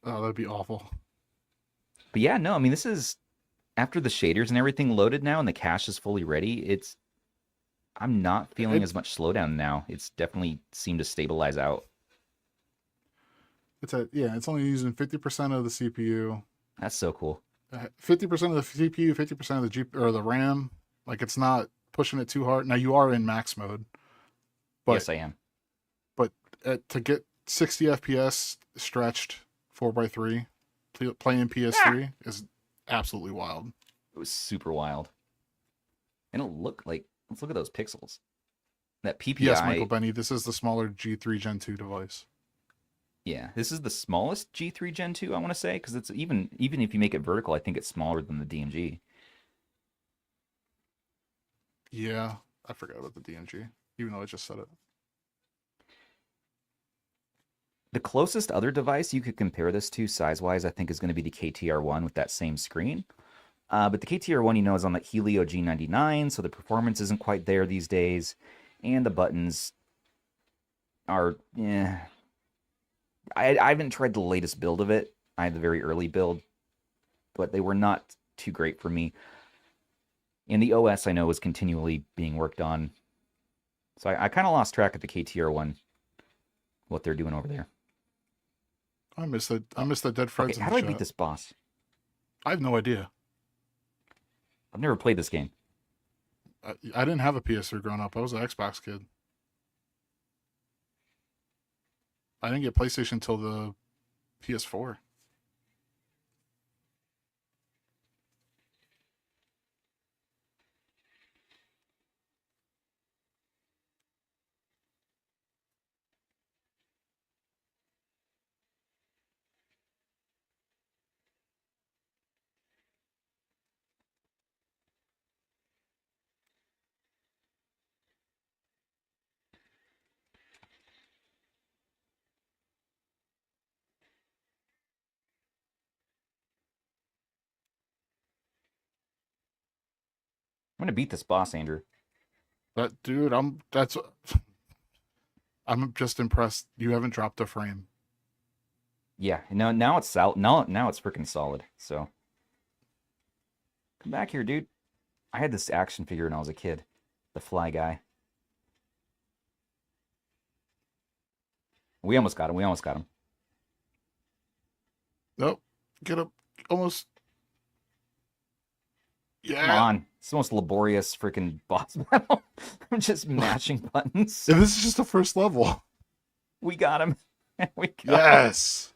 Oh, that'd be awful. But yeah, no, I mean, this is after the shaders and everything loaded now, and the cache is fully ready. I'm not feeling as much slowdown now. It's definitely seemed to stabilize out. It's only using 50% of the CPU. That's so cool. 50% of the CPU, 50% of the GPU or the RAM. Like it's not pushing it too hard. Now you are in max mode. But, yes, I am. But to get 60 FPS stretched 4x3 playing PS3 is absolutely wild. It was super wild. And it'll look like. Let's look at those pixels. That PPI. Yes, Michael Benny, this is the smaller G3 Gen 2 device. Yeah, this is the smallest G3 Gen 2, I want to say, because it's even if you make it vertical, I think it's smaller than the DMG. Yeah, I forgot about the DMG, even though I just said it. The closest other device you could compare this to size-wise, I think, is going to be the KTR1 with that same screen. But the KTR1, is on the Helio G99, so the performance isn't quite there these days. And the buttons are, I haven't tried the latest build of it. I had the very early build, but they were not too great for me. And the OS, I know, is continually being worked on. So I kind of lost track of the KTR1, what they're doing over there. I miss the dead friends Okay, in how the do I chat. beat this boss? I have no idea. I've never played this game. I didn't have a PS3 growing up. I was an Xbox kid. I didn't get PlayStation till the PS4. I'm gonna beat this boss, Andrew. But dude, I'm just impressed. You haven't dropped a frame. Yeah, now it's out. Now it's freaking solid. So come back here, dude. I had this action figure when I was a kid, the Fly Guy. We almost got him. We almost got him. Nope. Get up. Almost. Yeah. Come on. It's the most laborious freaking boss battle. I'm just mashing buttons. And this is just the first level. We got him. We got him. Yes.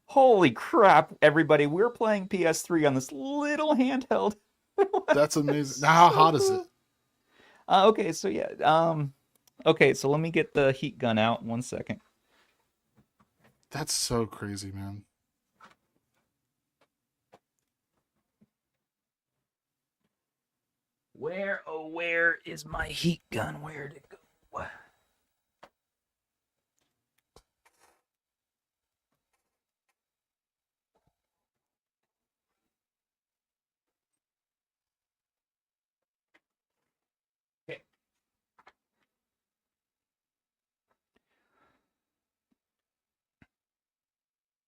Holy crap, everybody. We're playing PS3 on this little handheld. That's amazing. Now, how hot is it? Okay, so yeah. Okay, so let me get the heat gun out. 1 second. That's so crazy, man. Where is my heat gun? Where'd it go? Okay.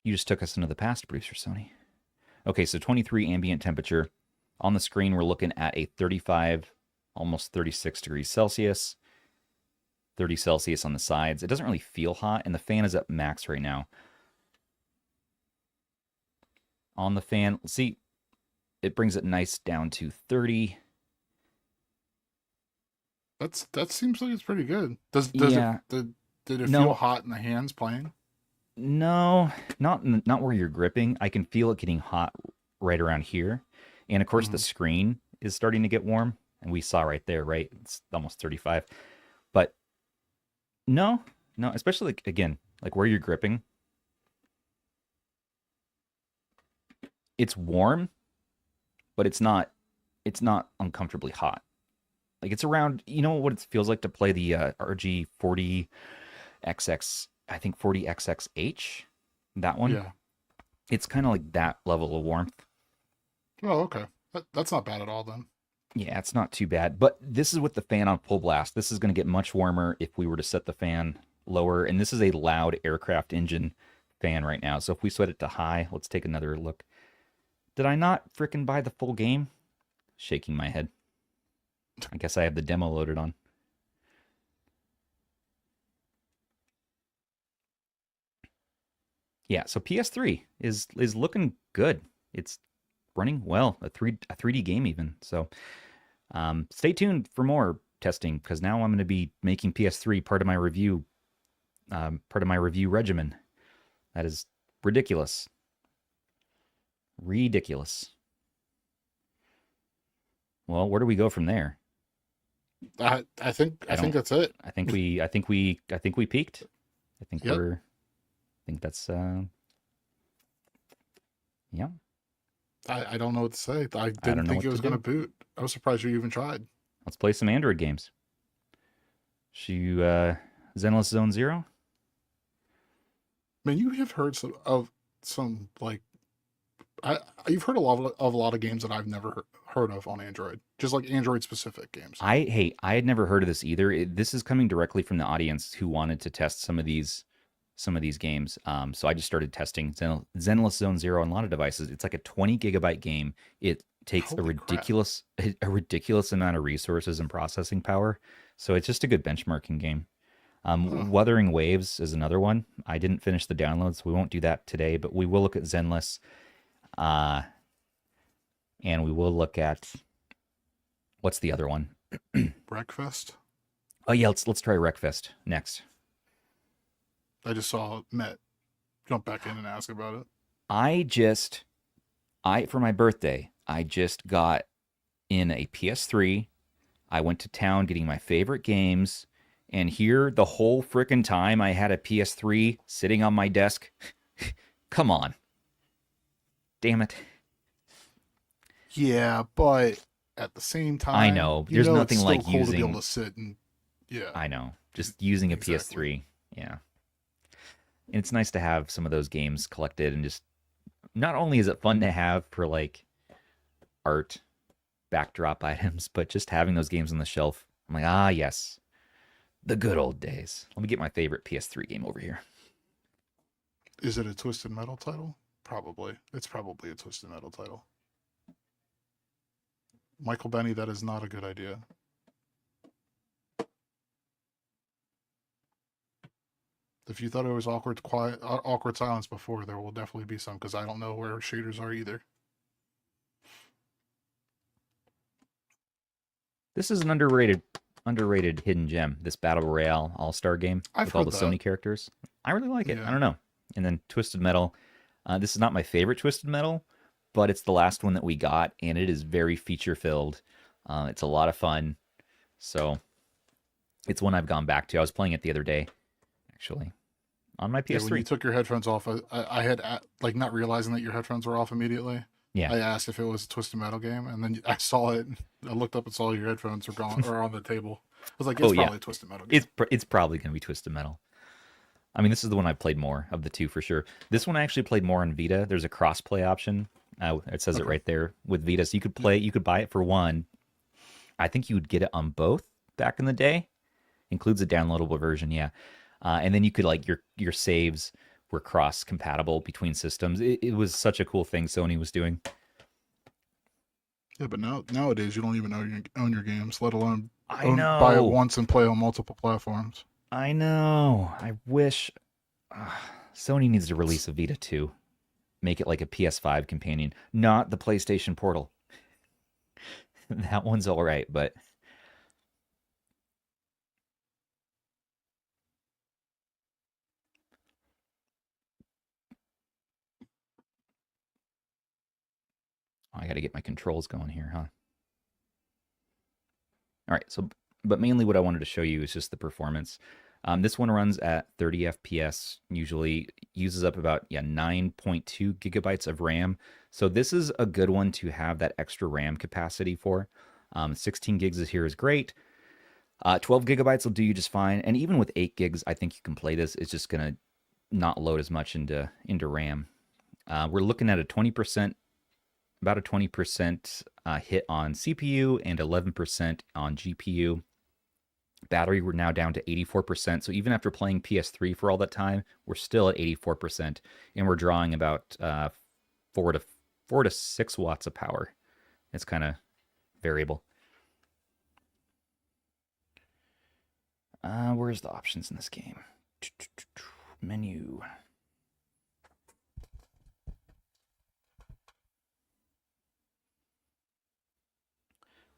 You just took us into the past, producer Sony. Okay, so 23 ambient temperature. On the screen, we're looking at a 35, almost 36 degrees Celsius. 30 Celsius on the sides. It doesn't really feel hot, and the fan is at max right now. On the fan, see, it brings it nice down to 30. That seems like it's pretty good. Does Yeah. did it No. feel hot in the hands playing? No, not where you're gripping. I can feel it getting hot right around here. And of course, the screen is starting to get warm. And we saw right there, right? It's almost 35. But no, especially like, again, like where you're gripping. It's warm, but it's not uncomfortably hot. Like it's around, you know what it feels like to play the RG40XX, I think 40XXH, that one. Yeah. It's kind of like that level of warmth. Oh, okay. That's not bad at all then. Yeah, it's not too bad. But this is with the fan on full blast. This is going to get much warmer if we were to set the fan lower. And this is a loud aircraft engine fan right now. So if we set it to high, let's take another look. Did I not frickin' buy the full game? Shaking my head. I guess I have the demo loaded on. Yeah, so PS3 is looking good. It's running well, a 3D game even. So stay tuned for more testing because now I'm going to be making PS3 part of my review regimen. That is ridiculous. Ridiculous. Well, where do we go from there? I think that's it. I think we peaked. I think Yep. I think that's yeah. I don't know what to say. I don't didn't know think what it was to going to boot. I was surprised you even tried. Let's play some Android games. Zenless Zone Zero? Man, you have heard some like you've heard of a lot of games that I've never heard of on Android. Just like Android specific games. I had never heard of this either. This is coming directly from the audience who wanted to test some of these games. So I just started testing Zenless Zone Zero on a lot of devices. It's like a 20 gigabyte game. It takes Holy a ridiculous amount of resources and processing power. So it's just a good benchmarking game. Wuthering Waves is another one. I didn't finish the download, so we won't do that today, but we will look at Zenless. And we will look at... What's the other one? Wreckfest? Oh, yeah, let's try Wreckfest next. I just saw Matt jump back in and ask about it. For my birthday, I just got in a PS3. I went to town getting my favorite games, and here the whole frickin' time I had a PS3 sitting on my desk. Come on. Damn it. Yeah, but at the same time, I know. There's nothing like cool using... to be able to sit and... Yeah. I know. Just using a PS3. Yeah. And it's nice to have some of those games collected, and just... Not only is it fun to have for, like, art, backdrop items, but just having those games on the shelf. I'm like, ah, yes. The good old days. Let me get my favorite PS3 game over here. Is it a Twisted Metal title? Probably. It's probably a Twisted Metal title. Michael Benny, that is not a good idea. If you thought it was awkward silence before, there will definitely be some, because I don't know where shaders are either. This is an underrated hidden gem, this Battle Royale All-Star game with all the Sony characters. I really like it. Yeah. I don't know. And then Twisted Metal. This is not my favorite Twisted Metal, but it's the last one that we got, and it is very feature-filled. It's a lot of fun. So it's one I've gone back to. I was playing it the other day, actually, on my PS3. Yeah, when you took your headphones off, I had, like, not realizing that your headphones were off immediately. Yeah. I asked if it was a Twisted Metal game, and then I saw it. I looked up and saw your headphones were gone or on the table. I was like, it's probably a Twisted Metal game. It's probably going to be Twisted Metal. I mean, this is the one I played more of the two for sure. This one I actually played more on Vita. There's a cross-play option. It says it right there with Vita. So you could buy it for one. I think you would get it on both back in the day. Includes a downloadable version, yeah. And then you could, like, your saves were cross-compatible between systems. It was such a cool thing Sony was doing. Yeah, but nowadays you don't even own your games, let alone buy it once and play on multiple platforms. I know. I wish Sony needs to release a Vita 2. Make it like a PS5 companion, not the PlayStation Portal. That one's all right, but... I got to get my controls going here, huh? All right, so, but mainly what I wanted to show you is just the performance. This one runs at 30 FPS, usually uses up about 9.2 gigabytes of RAM. So this is a good one to have that extra RAM capacity for. 16 gigs here is great. 12 gigabytes will do you just fine. And even with 8 gigs, I think you can play this. It's just going to not load as much into RAM. We're looking at about a 20% hit on CPU and 11% on GPU. Battery, we're now down to 84%. So even after playing PS3 for all that time, we're still at 84%. And we're drawing about 4 to 6 watts of power. It's kind of variable. Where's the options in this game? Menu.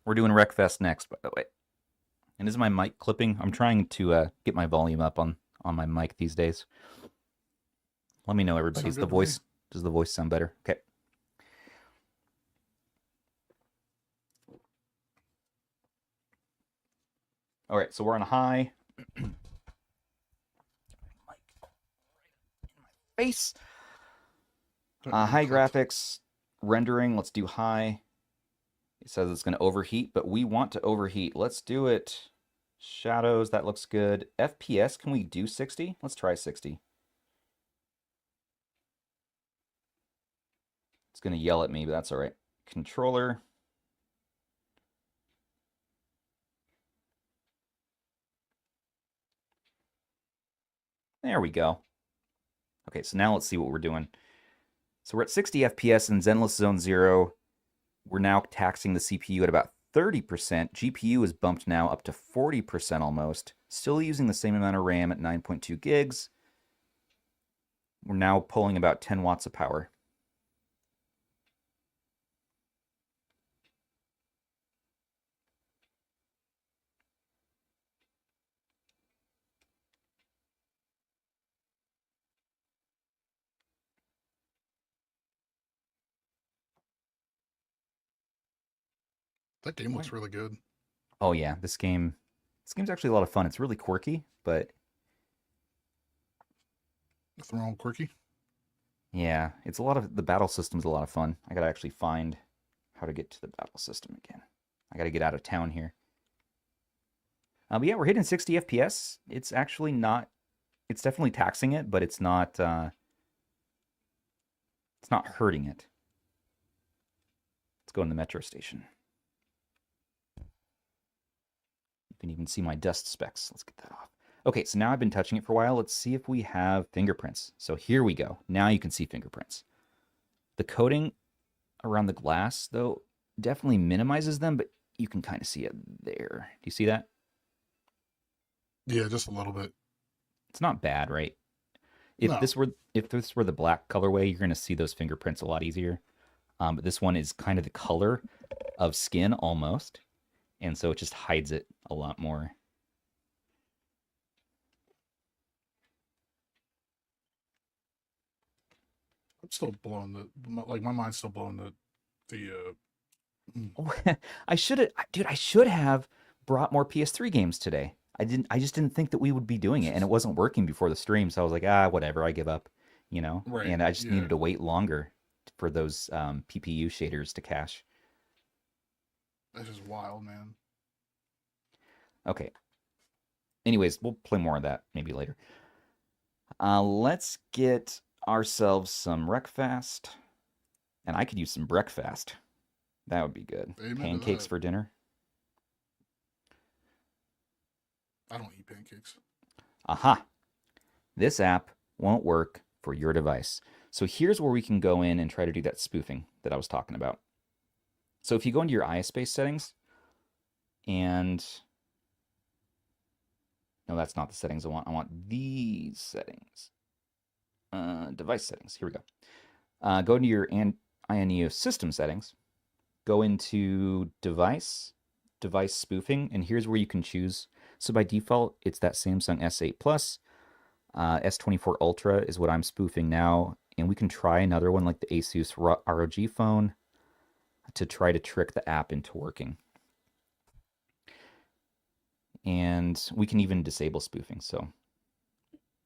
We're doing Wreckfest next, by the way. And is my mic clipping? I'm trying to get my volume up on my mic these days. Let me know, everybody. Does the voice sound better? Okay. All right, so we're on high. Mic right in my face. High graphics, rendering. Let's do high. It says it's going to overheat, but we want to overheat. Let's do it. Shadows, that looks good. FPS, can we do 60? Let's try 60. It's going to yell at me, but that's all right. Controller. There we go. Okay, so now let's see what we're doing. So we're at 60 FPS in Zenless Zone 0. We're now taxing the CPU at about 30%. GPU is bumped now up to 40% almost. Still using the same amount of RAM at 9.2 gigs. We're now pulling about 10 watts of power. That game looks really good. Oh yeah, this game's actually a lot of fun. It's really quirky, but Nothing wrong with quirky. yeah, it's a lot of the battle system's a lot of fun. I gotta actually find how to get to the battle system again. I gotta get out of town here. But yeah, we're hitting 60 FPS. It's actually not. It's definitely taxing it, but it's not. It's not hurting it. Let's go in the metro station. You can even see my dust specs. Let's get that off. Okay, so now I've been touching it for a while. Let's see if we have fingerprints. So here we go. Now you can see fingerprints. The coating around the glass, though, definitely minimizes them, but you can kind of see it there. Do you see that? Yeah, just a little bit. It's not bad, right? If this were the black colorway, you're going to see those fingerprints a lot easier. But this one is kind of the color of skin almost, and so it just hides it a lot more. I'm still blowing my mind's still blowing I should have brought more PS3 games today. I just didn't think that we would be doing it, and it wasn't working before the stream, so I was like, whatever, I give up, Right. And I just needed to wait longer for those PPU shaders to cache. That's just wild, man. Okay. Anyways, we'll play more of that maybe later. Let's get ourselves some Wreckfast, and I could use some breakfast. That would be good. Amen Pancakes for dinner. I don't eat pancakes. Aha. This app won't work for your device. So here's where we can go in and try to do that spoofing that I was talking about. So if you go into your iSpace settings, and no, that's not the settings I want. I want these settings. Device settings. Here we go. Go into your AYANEO system settings. Go into device spoofing, and here's where you can choose. So by default, it's that Samsung S8 Plus. S24 Ultra is what I'm spoofing now, and we can try another one like the Asus ROG phone to try to trick the app into working. And we can even disable spoofing. So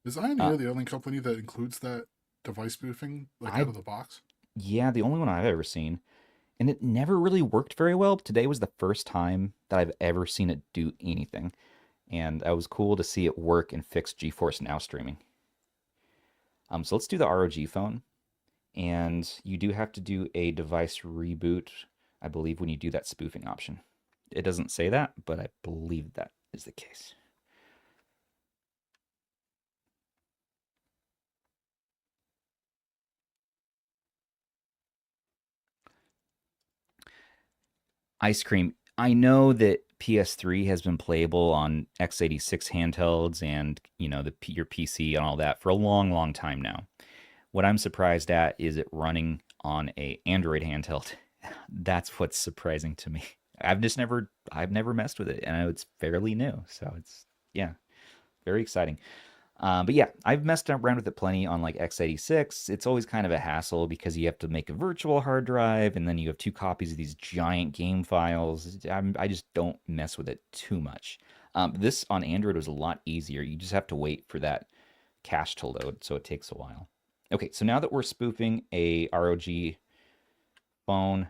is AYANEO the only company that includes that device spoofing out of the box? Yeah, the only one I've ever seen. And it never really worked very well. Today was the first time that I've ever seen it do anything. And it was cool to see it work and fix GeForce Now streaming. So let's do the ROG phone. And you do have to do a device reboot, I believe, when you do that spoofing option. It doesn't say that, but I believe that is the case. Ice cream. I know that PS3 has been playable on x86 handhelds and your PC and all that for a long, long time now. What I'm surprised at is it running on a Android handheld. That's what's surprising to me. I've never messed with it, and I know it's fairly new, so it's very exciting. But yeah, I've messed around with it plenty on like x86. It's always kind of a hassle because you have to make a virtual hard drive, and then you have 2 copies of these giant game files. I just don't mess with it too much. This on Android was a lot easier. You just have to wait for that cache to load, so it takes a while. Okay, so now that we're spoofing a ROG phone,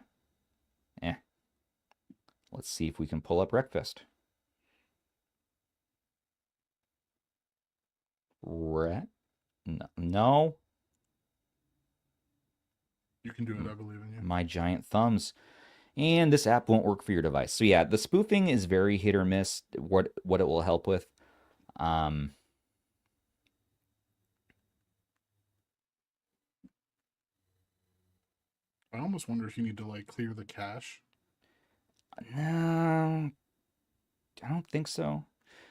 let's see if we can pull up Wreckfest. No. You can do it, I believe in you. My giant thumbs. And this app won't work for your device. So yeah, the spoofing is very hit or miss what it will help with. I almost wonder if you need to like clear the cache. No, I don't think so.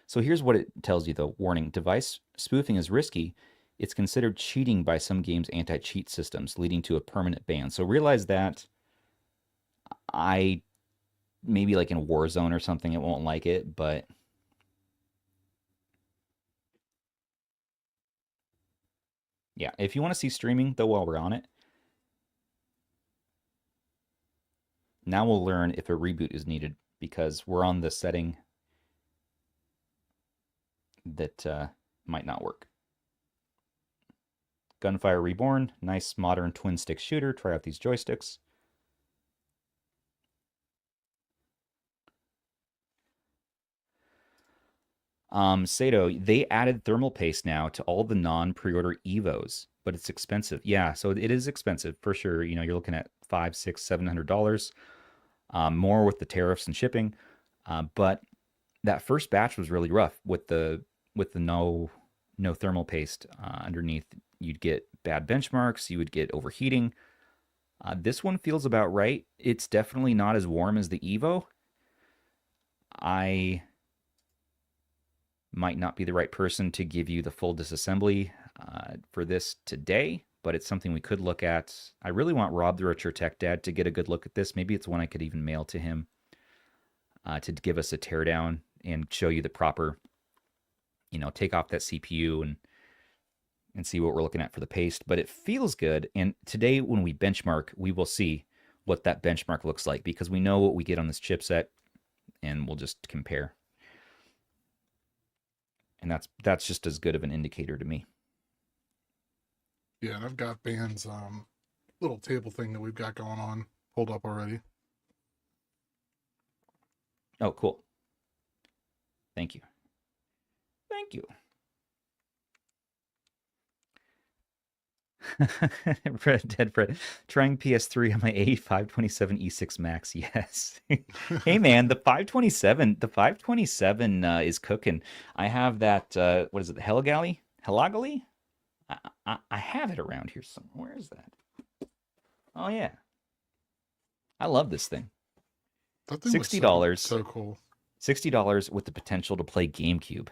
So here's what it tells you though. Warning, device spoofing is risky. It's considered cheating by some games' anti-cheat systems, leading to a permanent ban. So realize that I maybe like in Warzone or something, it won't like it, but yeah, if you want to see streaming though while we're on it, now we'll learn if a reboot is needed because we're on the setting that might not work. Gunfire Reborn, nice modern twin stick shooter. Try out these joysticks. Sato, they added thermal paste now to all the non-pre-order Evos, but it's expensive. Yeah, so it is expensive for sure. You know, you're looking at $500, $600, $700, more with the tariffs and shipping. But that first batch was really rough with the no thermal paste underneath. You'd get bad benchmarks. You would get overheating. This one feels about right. It's definitely not as warm as the Evo. I might not be the right person to give you the full disassembly for this today, but it's something we could look at. I really want Rob, the Richer Tech Dad, to get a good look at this. Maybe it's one I could even mail to him to give us a teardown and show you the proper, you know, take off that CPU and see what we're looking at for the paste. But it feels good. And today when we benchmark, we will see what that benchmark looks like because we know what we get on this chipset and we'll just compare. And that's just as good of an indicator to me. Yeah, and I've got Band's little table thing that we've got going on pulled up already. Oh, cool. Thank you. Thank you. Dead Fred. Trying PS3 on my A527 E6 Max. Yes. Hey man, the 527 is cooking. I have that what is it? The Helagali? I have it around here somewhere. Where is that? Oh yeah. I love this thing. That thing $60. So cool. $60 with the potential to play GameCube.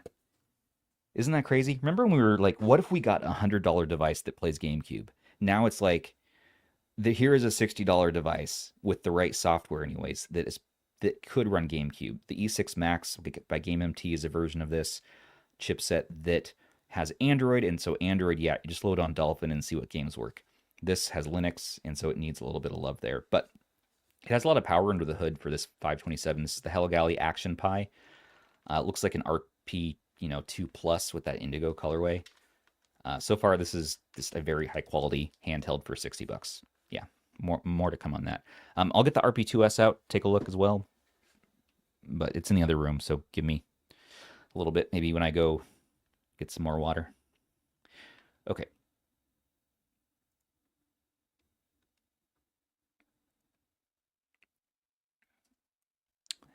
Isn't that crazy? Remember when we were like, what if we got a $100 device that plays GameCube? Now it's like, here is a $60 device with the right software anyways, that could run GameCube. The E6 Max by GameMT is a version of this chipset that has Android, and so Android, yeah, you just load on Dolphin and see what games work. This has Linux, and so it needs a little bit of love there. But it has a lot of power under the hood for this 527. This is the Heligali Action Pi. It looks like an RP 2 Plus with that indigo colorway. So far, this is just a very high quality handheld for $60. Yeah, more to come on that. I'll get the RP2S out, take a look as well. But it's in the other room, so give me a little bit. Maybe when I go get some more water. Okay.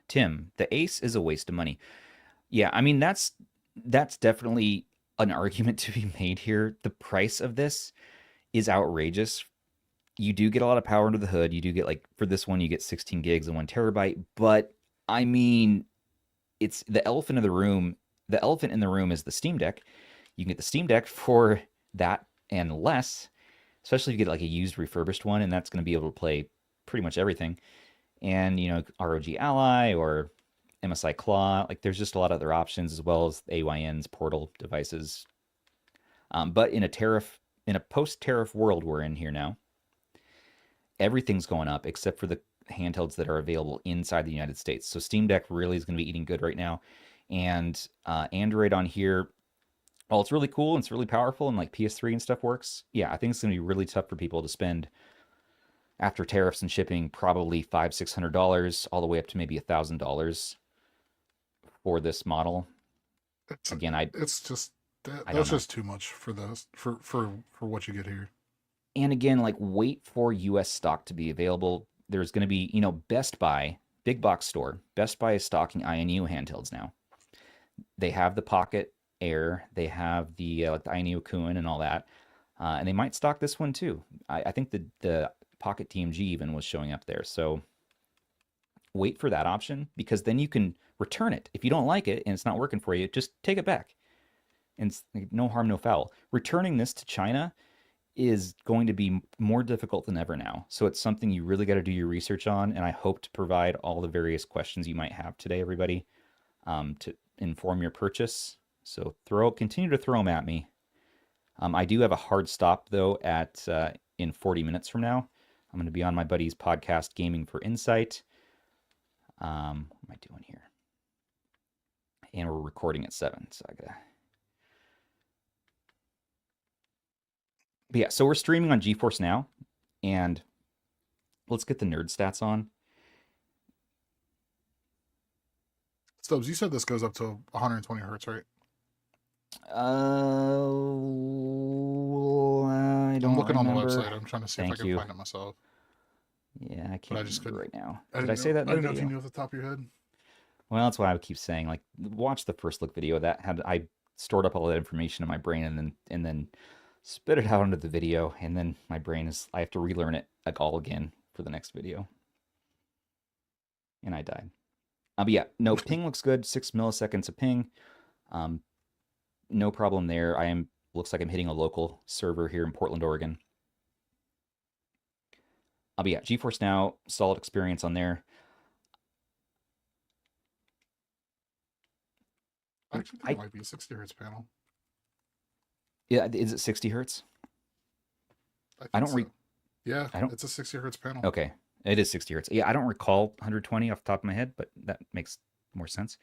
Tim, the Ace is a waste of money. Yeah, I mean that's definitely an argument to be made here. The price of this is outrageous. You do get a lot of power under the hood. You do get, like, for this one, you get 16 gigs and 1 terabyte. But I mean, it's the elephant in the room. The elephant in the room is the Steam Deck. You can get the Steam Deck for that and less, especially if you get like a used refurbished one, and that's going to be able to play pretty much everything. And ROG Ally or MSI Claw, like there's just a lot of other options, as well as AYN's Portal devices. But in a post-tariff world we're in here now, everything's going up except for the handhelds that are available inside the United States. So Steam Deck really is going to be eating good right now. And Android on here, while it's really cool and it's really powerful and like PS3 and stuff works, yeah, I think it's going to be really tough for people to spend, after tariffs and shipping, probably $500-$600 all the way up to maybe $1,000 for this model. It's just that's just too much for this for what you get here. And again, like, wait for US stock to be available. There's going to be, Best Buy, big box store. Best Buy is stocking AYANEO handhelds now. They have the Pocket Air, they have the AYANEO Kun and all that, and they might stock this one too. I think the Pocket TMG even was showing up there. So wait for that option, because then you can return it. If you don't like it and it's not working for you, just take it back. And it's no harm, no foul. Returning this to China is going to be more difficult than ever now. So it's something you really got to do your research on. And I hope to provide all the various questions you might have today, everybody, to inform your purchase. So continue to throw them at me. I do have a hard stop though in 40 minutes from now. I'm going to be on my buddy's podcast, Gaming for Insight. What am I doing here? And we're recording at 7, so I gotta. But yeah, so we're streaming on GeForce Now, and let's get the nerd stats on. Stubbs, you said this goes up to 120 hertz, right? I don't I'm looking remember. on the website. I'm trying to see if I can find it myself. Yeah, I can't remember right now. Did I say that in the video? I don't know if you knew off the top of your head. Well, that's why I would keep saying, like, watch the first look video. I stored up all that information in my brain and then spit it out into the video, and then my brain I have to relearn it all again for the next video. And I died. But yeah, no, ping looks good. 6 milliseconds of ping. No problem there. Looks like I'm hitting a local server here in Portland, Oregon. But yeah, GeForce Now, solid experience on there. I actually think it might be a 60 hertz panel. Yeah, is it 60 hertz? I don't read. Yeah, I don't. It's a 60 hertz panel. Okay, it is 60 hertz. Yeah, I don't recall 120 off the top of my head, but that makes more sense.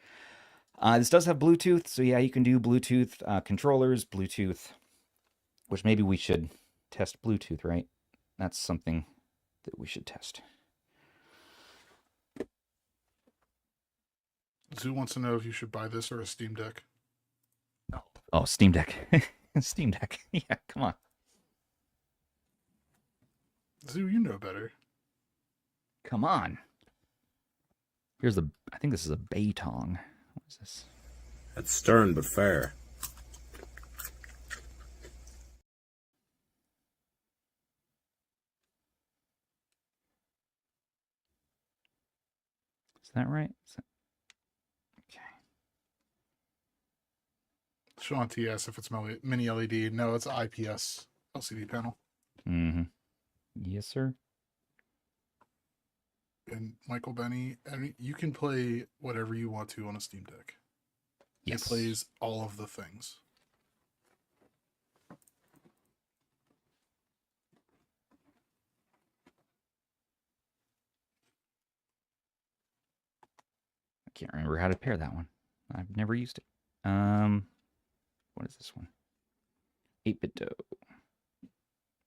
This does have Bluetooth, so yeah, you can do Bluetooth controllers, Bluetooth, which maybe we should test Bluetooth, right? That's something that we should test. Zoo wants to know if you should buy this or a Steam Deck. Oh, Steam Deck. Steam Deck. Yeah, come on. Zoo, you know better. Come on. I think this is a Baytong. What is this? That's stern but fair. Is that right? Okay. Sean TS, if it's mini LED. No, it's an IPS LCD panel. Mm-hmm. Yes, sir. And Michael Benny, I mean, you can play whatever you want to on a Steam Deck. Yes. It plays all of the things. I can't remember how to pair that one. I've never used it. What is this one? 8BitDo.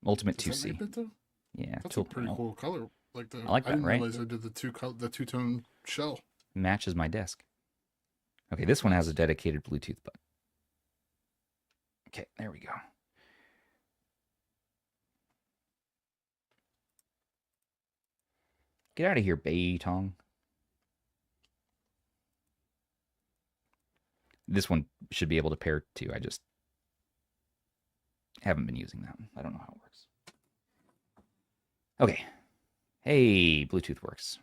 Ultimate 2C. 8BitDo? Yeah, that's a pretty cool color. I like that, I didn't right? realize I did the two-tone shell. Matches my desk. Okay, this one has a dedicated Bluetooth button. Okay, there we go. Get out of here, Baytong. This one should be able to pair too. I just haven't been using that one. I don't know how it works. Okay. Hey, Bluetooth works.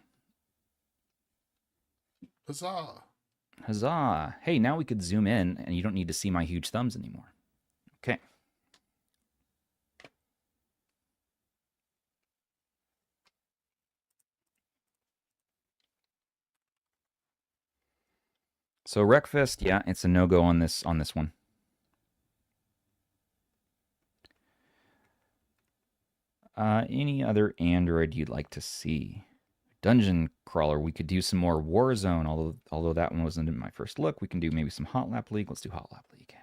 Huzzah. Huzzah. Hey, now we could zoom in and you don't need to see my huge thumbs anymore. Okay. So Wreckfest, yeah, it's a no-go on this one. Any other Android you'd like to see? Dungeon Crawler, we could do some more Warzone, although that one wasn't in my first look. We can do maybe some Hot Lap League. Let's do Hot Lap League.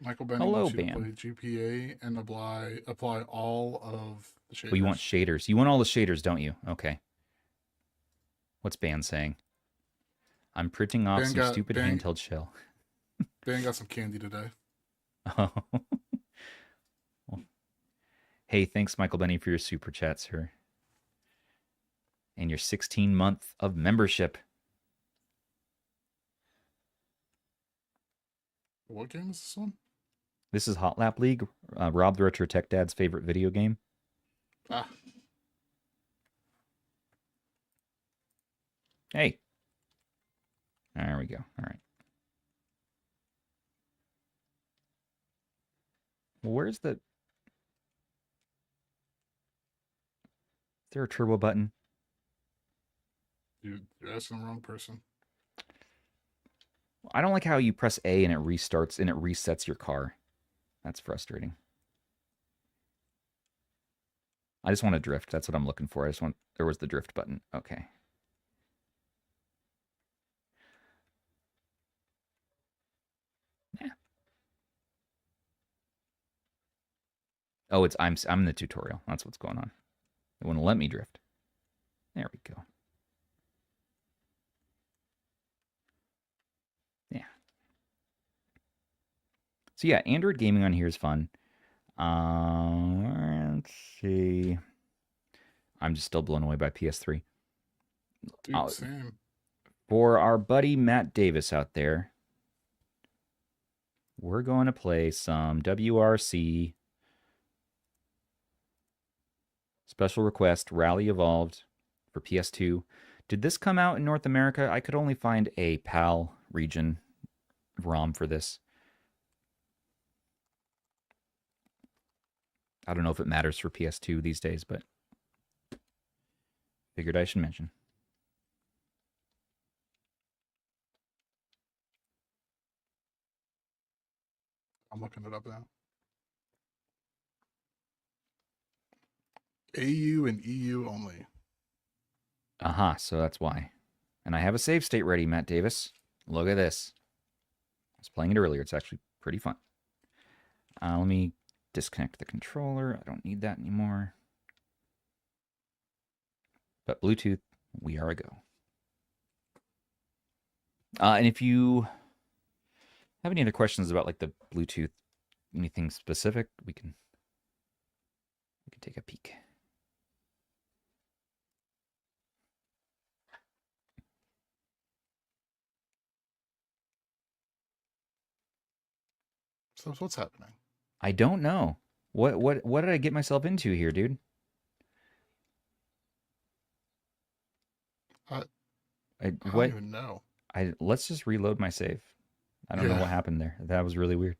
Michael Benny wants you to play GPA and apply all of the shaders. Oh, you want shaders. You want all the shaders, don't you? Okay. What's Ban saying? I'm printing off some stupid handheld shell. Ban got some candy today. Oh. Well, hey, thanks, Michael Benny, for your super chat, sir. And your 16-month of membership. What game is this one? This is Hot Lap League, Rob the Retro Tech Dad's favorite video game. Ah. Hey. There we go. All right. Well, where's the... Is there a turbo button? You're asking the wrong person. I don't like how you press A and it restarts and it resets your car. That's frustrating. I just want to drift. That's what I'm looking for. There was the drift button. Okay. Yeah. Oh, I'm in the tutorial. That's what's going on. It wouldn't let me drift. There we go. Yeah. So yeah, Android gaming on here is fun. Let's see. I'm just still blown away by PS3. Dude, same. For our buddy Matt Davis out there, we're going to play some WRC Special Request Rally Evolved for PS2. Did this come out in North America? I could only find a PAL region ROM for this. I don't know if it matters for PS2 these days, but figured I should mention. I'm looking it up now. AU and EU only. Aha, so that's why. And I have a save state ready, Matt Davis. Look at this. I was playing it earlier. It's actually pretty fun. Let me disconnect the controller. I don't need that anymore. But Bluetooth, we are a go. And if you have any other questions about like the Bluetooth, anything specific, we can take a peek. So what's happening? I don't know. What did I get myself into here, dude? I don't even know. Let's just reload my save. I don't know what happened there. That was really weird.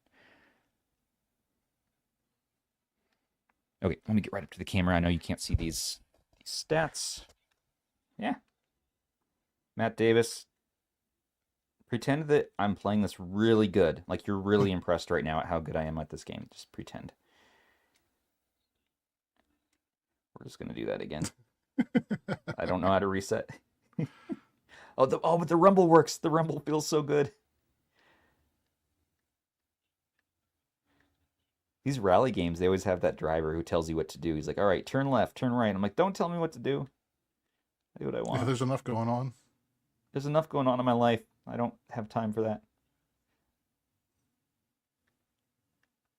Okay, let me get right up to the camera. I know you can't see these stats. Yeah. Matt Davis, pretend that I'm playing this really good. Like you're really impressed right now at how good I am at this game. Just pretend. We're just going to do that again. I don't know how to reset. But the rumble works. The rumble feels so good. These rally games, they always have that driver who tells you what to do. He's like, all right, turn left, turn right. I'm like, don't tell me what to do. I do what I want. Yeah, there's enough going on. There's enough going on in my life. I don't have time for that.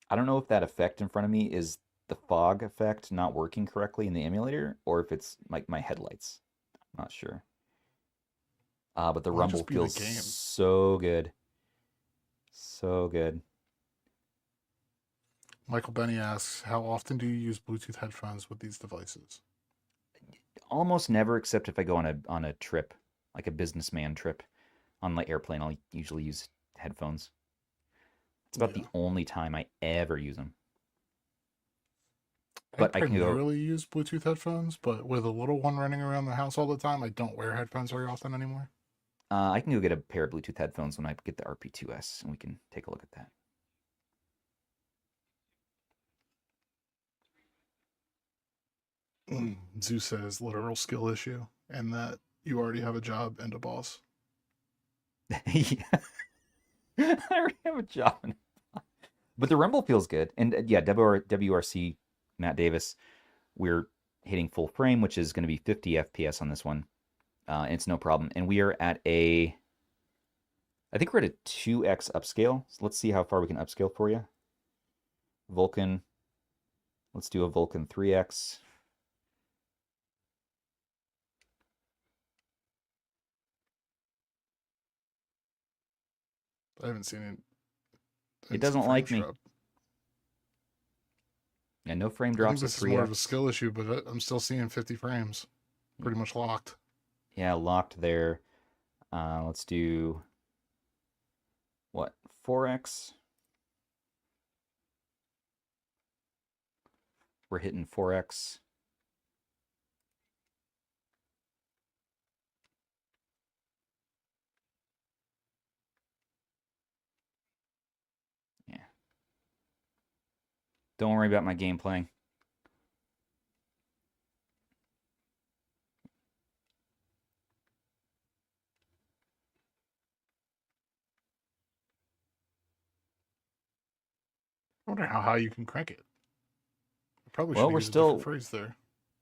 I don't know if that effect in front of me is the fog effect not working correctly in the emulator, or if it's like my headlights. I'm not sure. But the rumble feels so good. So good. Michael Benny asks, how often do you use Bluetooth headphones with these devices? Almost never, except if I go on a trip, like a businessman trip. On the airplane, I'll usually use headphones. It's about the only time I ever use them. But I primarily use Bluetooth headphones, but with a little one running around the house all the time, I don't wear headphones very often anymore. I can go get a pair of Bluetooth headphones when I get the RP2S, and we can take a look at that. Zeus says literal skill issue, and that you already have a job and a boss. Yeah. I already have a job. But the rumble feels good. And yeah, WRC, Matt Davis, we're hitting full frame, which is going to be 50 FPS on this one. It's no problem. And we are at I think we're at a 2x upscale. So let's see how far we can upscale for you. Vulkan. Let's do a Vulkan 3x. I haven't seen it. It doesn't like me. Yeah, no frame drops. I think this is more of a skill issue, but I'm still seeing 50 frames. Pretty much locked. Yeah, locked there. Let's do what? 4x. We're hitting 4x. Yeah. Don't worry about my game playing. I wonder how high you can crank it. Probably Well, should we're use a different still phrase there.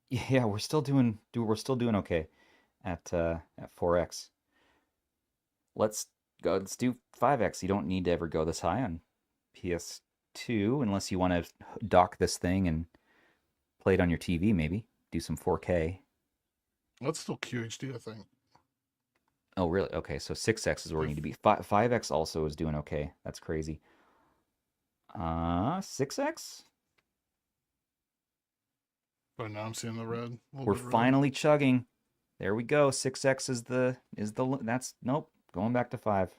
yeah, we're still doing okay at 4x. Let's go. Let's do 5x. You don't need to ever go this high on PS2 unless you want to dock this thing and play it on your TV. Maybe do some 4K. Well, that's still QHD, I think. Oh, really? Okay, so 6x is where we need to be. 5x also is doing okay. That's crazy. 6x? But now I'm seeing the red. We're finally chugging. There we go. 6x is the that's nope. Going back to 5.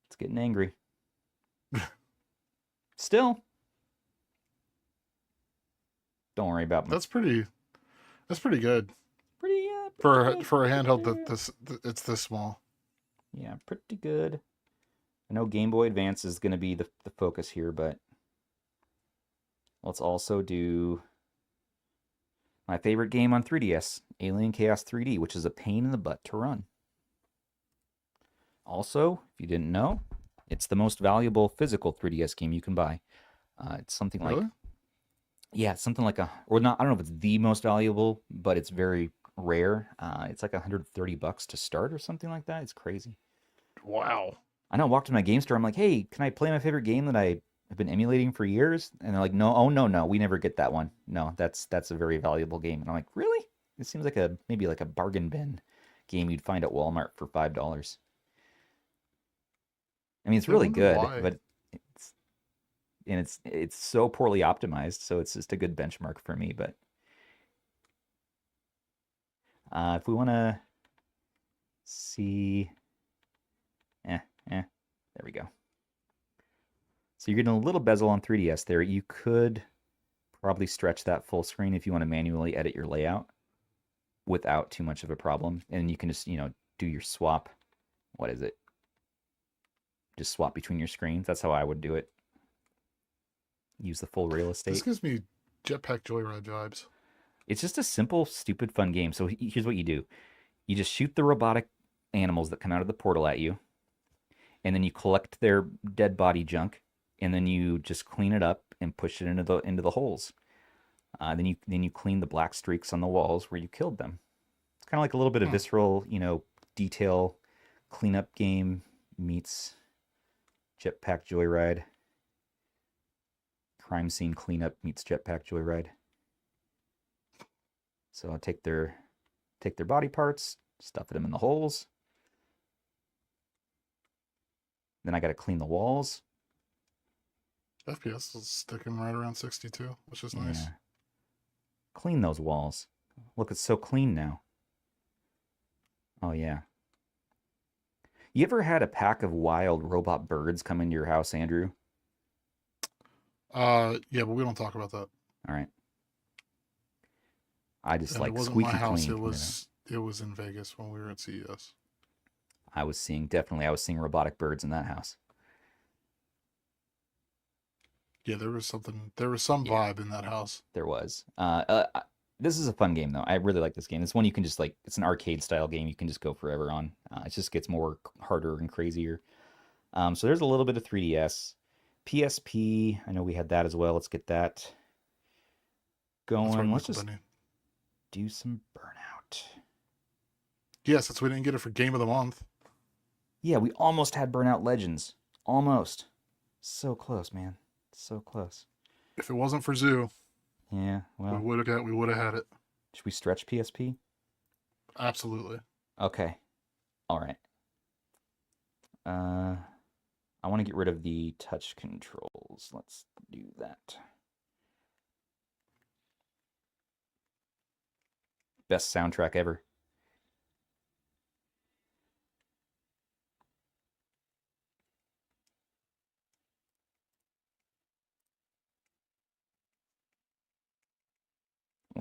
It's getting angry. Still. Don't worry about me. That's pretty good. Pretty For good, a handheld good. that it's this small. Yeah, pretty good. I know Game Boy Advance is going to be the focus here, but let's also do my favorite game on 3DS, Alien Chaos 3D, which is a pain in the butt to run. Also, if you didn't know, it's the most valuable physical 3DS game you can buy. It's something like, Really? yeah, it's something like or not. I don't know if it's the most valuable, but it's very rare. It's like $130 to start or something like that. It's crazy. Wow. I know. I walked to my game store. I'm like, hey, can I play my favorite game that I have been emulating for years? And they're like, no, oh no, we never get that one. No, that's a very valuable game. And I'm like, really? It seems like maybe like a bargain bin game you'd find at Walmart for $5. I mean, it's really good, but it's so poorly optimized, so it's just a good benchmark for me. But if we want to see, there we go. So you're getting a little bezel on 3DS there. You could probably stretch that full screen if you want to manually edit your layout without too much of a problem, and you can just do your swap. What is it? Just swap between your screens. That's how I would do it. Use the full real estate. This gives me Jetpack Joyride vibes. It's just a simple, stupid, fun game. So here's what you do. You just shoot the robotic animals that come out of the portal at you, and then you collect their dead body junk, and then you just clean it up and push it into the holes. Then you clean the black streaks on the walls where you killed them. It's kind of like a little bit of visceral, detail cleanup game meets Jetpack Joyride. Crime scene cleanup meets Jetpack Joyride. So I'll take their body parts, stuff them in the holes. Then I got to clean the walls. FPS is sticking right around 62, which is nice. Clean those walls. Look, it's so clean now. Oh, yeah. You ever had a pack of wild robot birds come into your house, Andrew? Yeah, but we don't talk about that. All right. I just like it wasn't squeaky my house. clean. It was in Vegas when we were at CES. I was seeing robotic birds in that house. Yeah, there was some vibe in that house. There was. This is a fun game though. I really like this game. It's one you can just it's an arcade style game you can just go forever on. It just gets harder and crazier. So there's a little bit of 3DS. PSP, I know we had that as well. Let's get that going. Let's just do some Burnout. Yeah, since we didn't get it for Game of the Month. Yeah, we almost had Burnout Legends. Almost. So close, man. So close. If it wasn't for Zoo, yeah, well, we would have had it. Should we stretch PSP? Absolutely. Okay. All right. I want to get rid of the touch controls. Let's do that. Best soundtrack ever.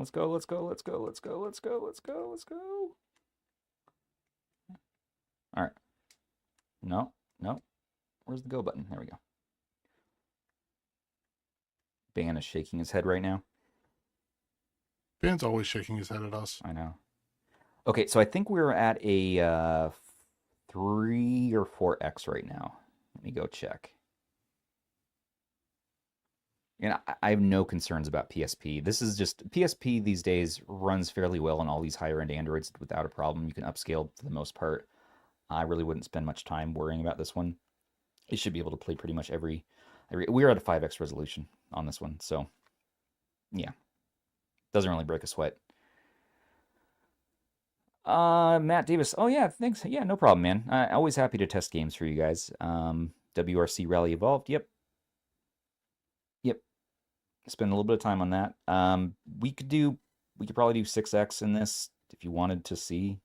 Let's go, let's go, let's go, let's go, let's go, let's go, let's go. All right. No, no. Where's the go button? There we go. Ban is shaking his head right now. Ban's always shaking his head at us. I know. Okay, so I think we're at a 3 or 4x right now. Let me go check. And I have no concerns about PSP. This is just, PSP these days runs fairly well on all these higher-end Androids without a problem. You can upscale for the most part. I really wouldn't spend much time worrying about this one. It should be able to play pretty much every we're at a 5x resolution on this one, so yeah. Doesn't really break a sweat. Matt Davis. Oh yeah, thanks. Yeah, no problem, man. Always happy to test games for you guys. WRC Rally Evolved. Yep. Spend a little bit of time on that. We could probably do 6x in this if you wanted to see.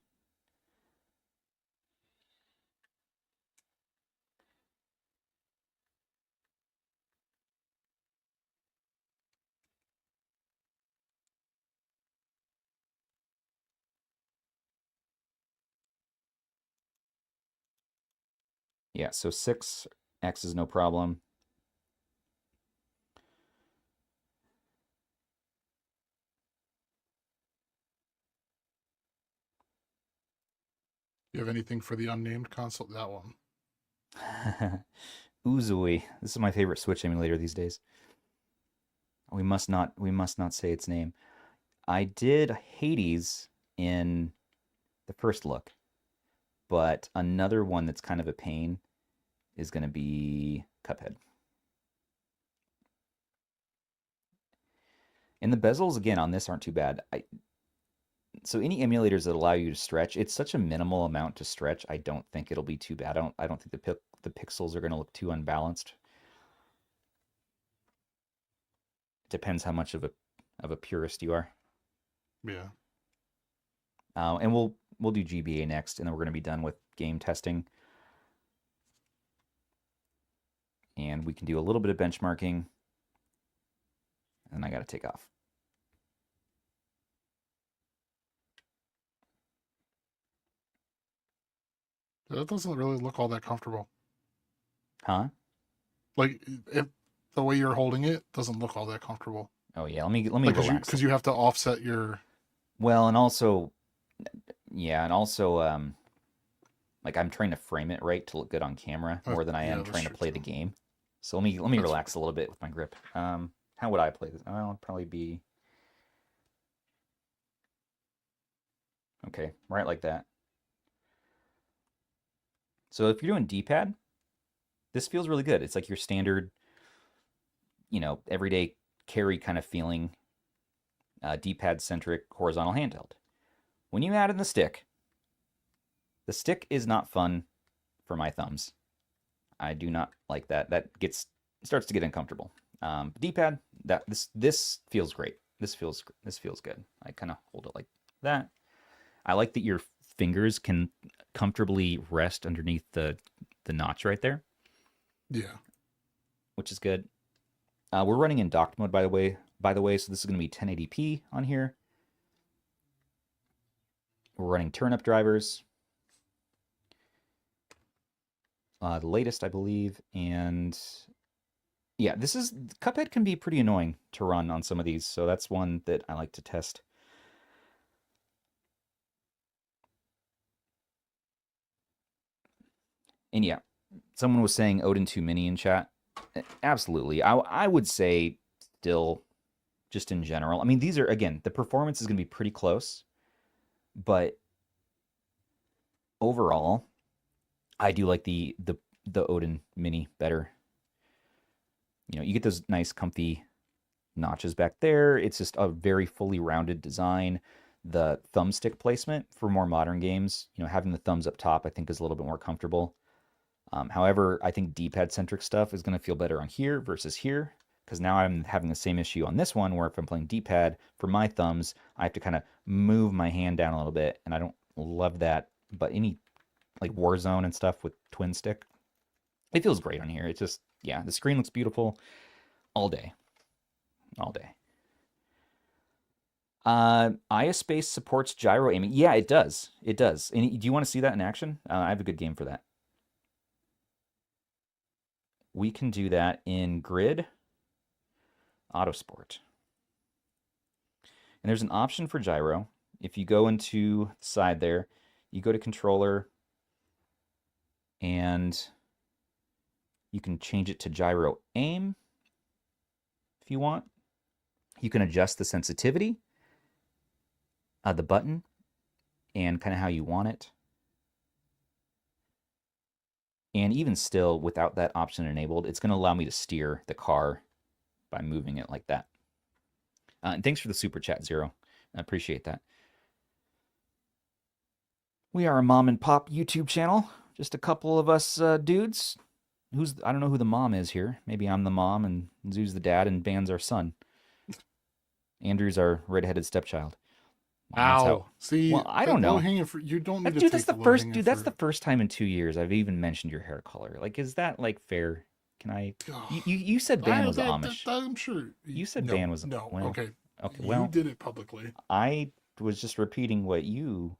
Yeah, so 6x is no problem. You have anything for the unnamed console? That one. Uzui. This is my favorite Switch emulator these days. We must not say its name. I did Hades in the first look, but another one that's kind of a pain is going to be Cuphead. And the bezels, again, on this aren't too bad. So any emulators that allow you to stretch, it's such a minimal amount to stretch, I don't think it'll be too bad. I don't think the pixels are going to look too unbalanced. Depends how much of a purist you are. Yeah. And we'll do GBA next, and then we're going to be done with game testing. And we can do a little bit of benchmarking. And I got to take off. That doesn't really look all that comfortable. Huh? Like, if the way you're holding it doesn't look all that comfortable. Oh yeah, let me like, relax. Because you have to offset your... Well, and also, yeah, and also, like I'm trying to frame it right to look good on camera more than I am trying to play the game. So let me relax a little bit with my grip. How would I play this? I'll probably be okay, right like that. So if you're doing D-pad, this feels really good. It's like your standard, everyday carry kind of feeling, D-pad centric horizontal handheld. When you add in the stick is not fun for my thumbs. I do not like that. That starts to get uncomfortable. D-pad, this feels great. This feels good. I kind of hold it like that. I like that your fingers can comfortably rest underneath the notch right there. Yeah. Which is good. We're running in docked mode, by the way, so this is going to be 1080p on here. We're running turn-up drivers. The latest, I believe, and yeah, Cuphead can be pretty annoying to run on some of these, so that's one that I like to test. And yeah, someone was saying Odin 2 Mini in chat. Absolutely. I would say still, just in general. I mean, these are, again, the performance is going to be pretty close, but overall, I do like the Odin Mini better. You get those nice comfy notches back there. It's just a very fully rounded design. The thumbstick placement for more modern games, having the thumbs up top, I think is a little bit more comfortable. However, I think D-pad centric stuff is going to feel better on here versus here, because now I'm having the same issue on this one where if I'm playing D-pad for my thumbs, I have to kind of move my hand down a little bit, and I don't love that. But any like Warzone and stuff with twin stick, it feels great on here. It's just, yeah, the screen looks beautiful all day. All day. ISpace supports gyro aiming. Yeah, it does. It does. And do you want to see that in action? I have a good game for that. We can do that in Grid Autosport. And there's an option for gyro. If you go into the side there, you go to controller, and you can change it to gyro aim if you want. You can adjust the sensitivity of the button and kind of how you want it. And even still, without that option enabled, it's going to allow me to steer the car by moving it like that. And thanks for the super chat, Zero. I appreciate that. We are a mom and pop YouTube channel. Just a couple of us dudes. I don't know who the mom is here. Maybe I'm the mom and Zoo's the dad and Ban's our son. Andrew's our redheaded stepchild. Ow. See, well, I don't know. You don't need to dude, take that's the first time in 2 years I've even mentioned your hair color. Like, is that like fair? Can I? You said Ban was Amish. I'm sure. You said Ban was no. Well, okay. Okay. Well, you did it publicly. I was just repeating what you.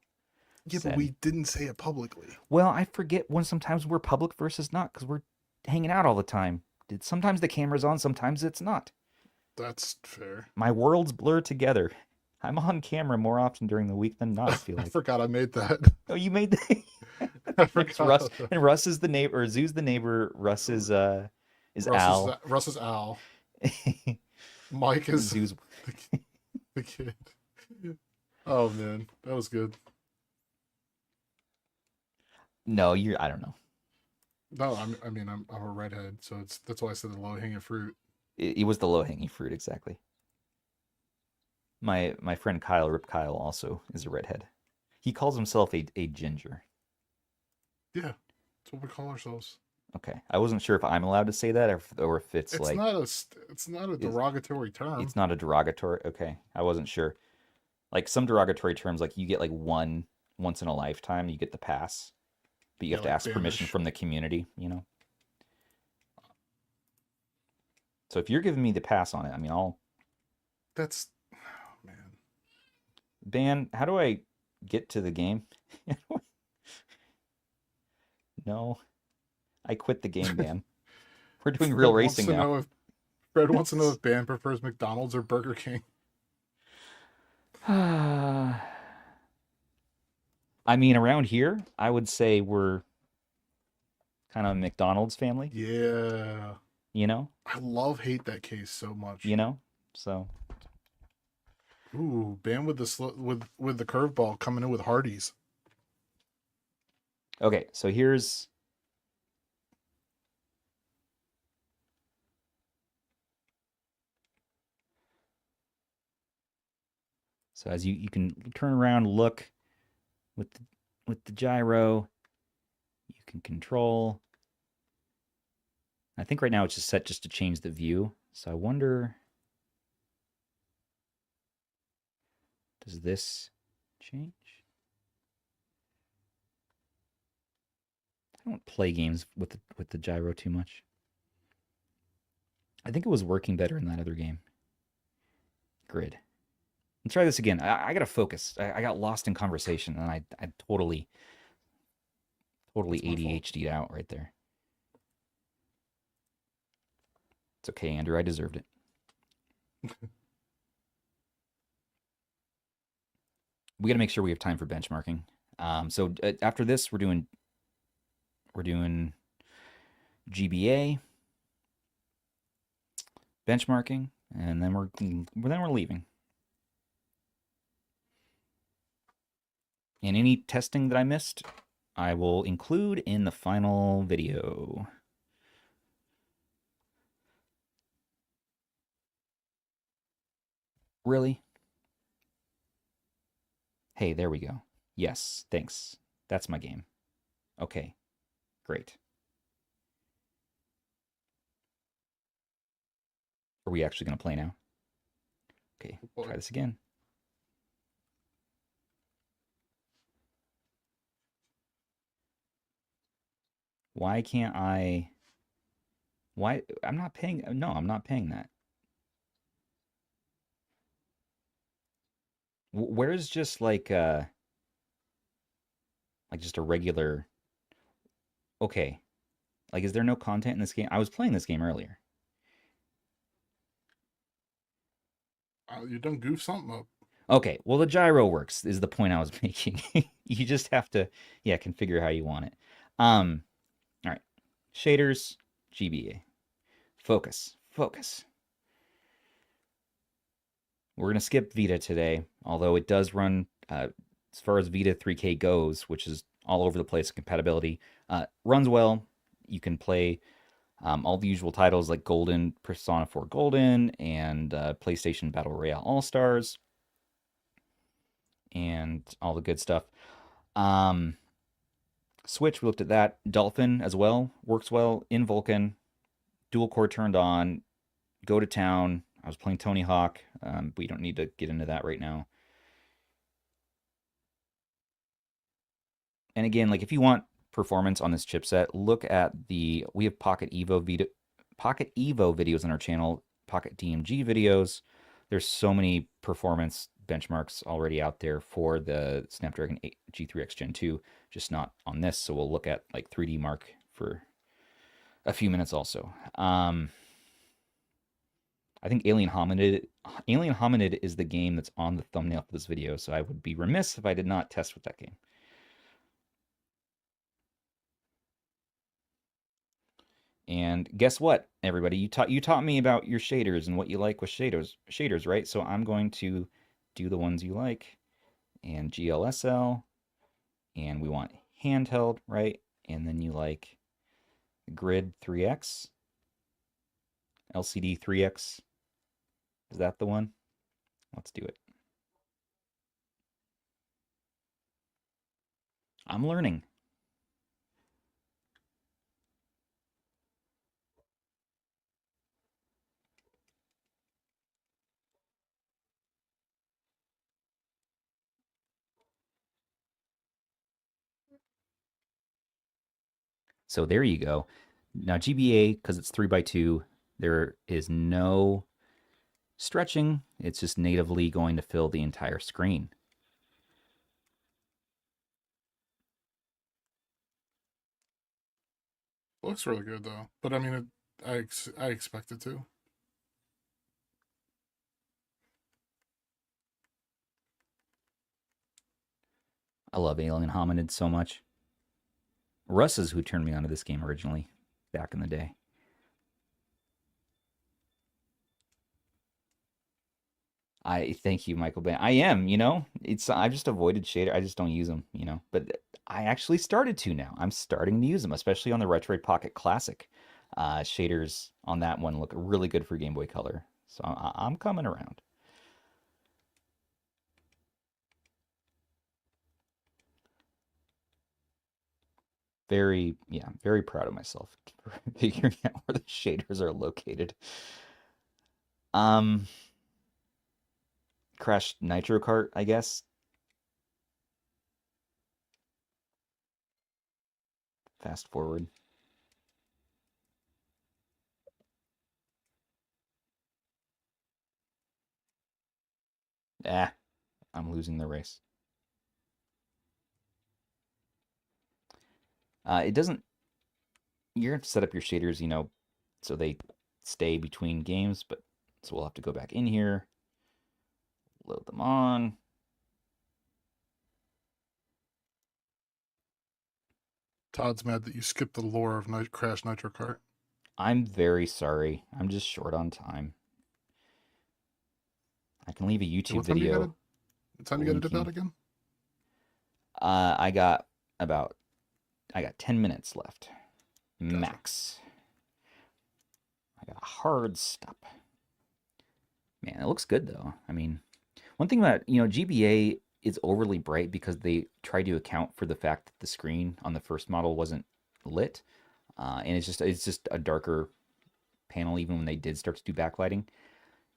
Yeah, said. But we didn't say it publicly. Well, I forget when sometimes we're public versus not because we're hanging out all the time. Sometimes the camera's on, sometimes it's not. That's fair. My worlds blur together. I'm on camera more often during the week than not, I feel like. I forgot I made that. Oh, you made that? I forgot. Russ, and Russ is the neighbor, or Zoo's the neighbor. Russ is Al. Russ is Al. Mike is Zoo's the kid. Oh man, that was good. No, I don't know. No, I'm a redhead, so that's why I said the low hanging fruit. It was the low hanging fruit, exactly. My friend Kyle, Rip Kyle, also is a redhead. He calls himself a ginger. Yeah, that's what we call ourselves. Okay, I wasn't sure if I'm allowed to say that or if it's like it's not a derogatory term. It's not a derogatory. Okay, I wasn't sure. Like some derogatory terms, like you get like once in a lifetime, you get the pass, but you have to ask permission from the community. You know. So if you're giving me the pass on it, I mean, That's. Man. Ban, how do I get to the game? No. I quit the game, Ban. We're doing real racing now. Fred wants to know if Ban prefers McDonald's or Burger King. I mean, around here, I would say we're kind of a McDonald's family. Yeah. You know? I hate that case so much. You know? So. Ooh, Ban with the curveball coming in with Hardee's. Okay, so here's. So as you can turn around, look with the gyro, you can control. I think right now it's just set just to change the view. So I wonder, does this change? I don't play games with the gyro too much. I think it was working better in that other game. Grid. Let's try this again. I gotta focus. I got lost in conversation, and I totally ADHD'd out right there. It's okay, Andrew. I deserved it. We got to make sure we have time for benchmarking. So after this, we're doing GBA benchmarking, and then we're leaving. And any testing that I missed, I will include in the final video. Really? Hey, there we go. Yes, thanks. That's my game. Okay, great. Are we actually going to play now? Okay, try this again. Why can't I? Why? I'm not paying. No, I'm not paying that. Where's just like just a regular? Okay, like is there no content in this game? I was playing this game earlier. You done goof something up. Okay, well the gyro works is the point I was making. You just have to, yeah, configure how you want it. All right, shaders, GBA, focus, focus. We're gonna skip Vita today, although it does run as far as Vita 3K goes, which is all over the place. Compatibility runs well. You can play all the usual titles like Golden, Persona 4 Golden, and PlayStation Battle Royale All Stars, and all the good stuff. Switch, we looked at that. Dolphin as well, works well in Vulkan. Dual core turned on. Go to town. I was playing Tony Hawk. We don't need to get into that right now. And again, like if you want performance on this chipset, look at we have Pocket Evo videos on our channel, Pocket DMG videos. There's so many performance benchmarks already out there for the Snapdragon G3x Gen 2, just not on this. So we'll look at like 3D Mark for a few minutes also. I think Alien Hominid is the game that's on the thumbnail for this video, so I would be remiss if I did not test with that game. And guess what, everybody? You taught me about your shaders and what you like with shaders, right? So I'm going to do the ones you like, and GLSL, and we want handheld, right? And then you like grid 3x, LCD 3x. Is that the one? Let's do it. I'm learning. So there you go. Now GBA, because it's 3x2, there is no stretching. It's just natively going to fill the entire screen. Looks really good though, but I mean, I expect it to. I love Alien Hominid so much. Russ is who turned me onto this game originally, back in the day. I thank you, Michael Bay. I am, I've just avoided shader. I just don't use them, But I actually started to now. I'm starting to use them, especially on the Retroid Pocket Classic. Shaders on that one look really good for Game Boy Color. So I'm coming around. Very proud of myself for figuring out where the shaders are located. Crash Nitro Kart, I guess. Fast forward. I'm losing the race. It doesn't. You're going to set up your shaders, so they stay between games, but so we'll have to go back in here, load them on. Todd's mad that you skipped the lore of Crash Nitro Kart. I'm very sorry. I'm just short on time. I can leave a YouTube video. What time you got to dip out again? I got 10 minutes left. Gotcha. Max. I got a hard stop. Man, it looks good though. I mean, one thing about, GBA is overly bright because they tried to account for the fact that the screen on the first model wasn't lit. And it's just a darker panel even when they did start to do backlighting.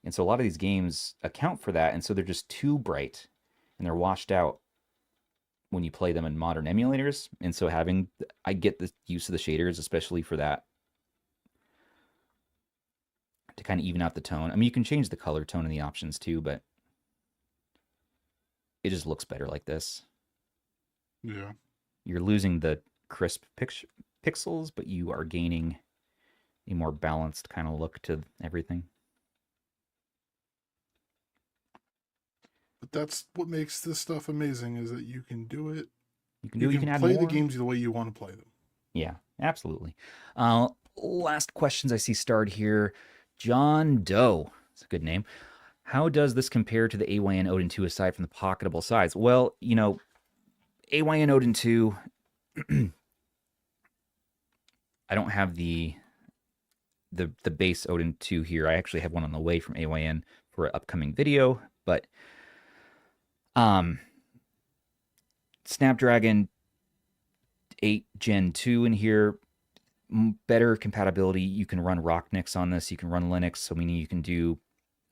And so a lot of these games account for that, and so they're just too bright and they're washed out when you play them in modern emulators. And so I get the use of the shaders, especially for that, to kind of even out the tone. I mean, you can change the color tone in the options too, but it just looks better like this. Yeah. You're losing the crisp pixels, but you are gaining a more balanced kind of look to everything. But that's what makes this stuff amazing, is that you can do it. You can add play more. the games the way you want to play them. Yeah, absolutely. Last questions I see starred here. John Doe. It's a good name. How does this compare to the AYN Odin 2 aside from the pocketable size? Well, you know, AYN Odin 2, I don't have the base Odin 2 here. I actually have one on the way from AYN for an upcoming video, but Snapdragon 8 Gen 2 in here, better compatibility. You can run Rocknix on this. You can run Linux, so meaning you can do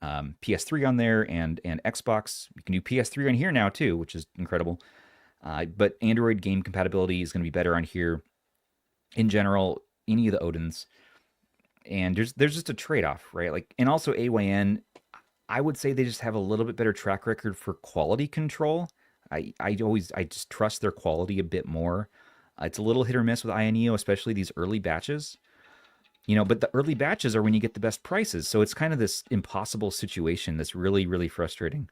PS3 on there and Xbox. You can do PS3 on here now too, which is incredible. But Android game compatibility is going to be better on here. In general, any of the Odins, and there's just a trade-off, right? Like, and also AYN, I would say they just have a little bit better track record for quality control. I just trust their quality a bit more. It's a little hit or miss with AYANEO, especially these early batches. You know, but the early batches are when you get the best prices. So it's kind of this impossible situation that's really, really frustrating.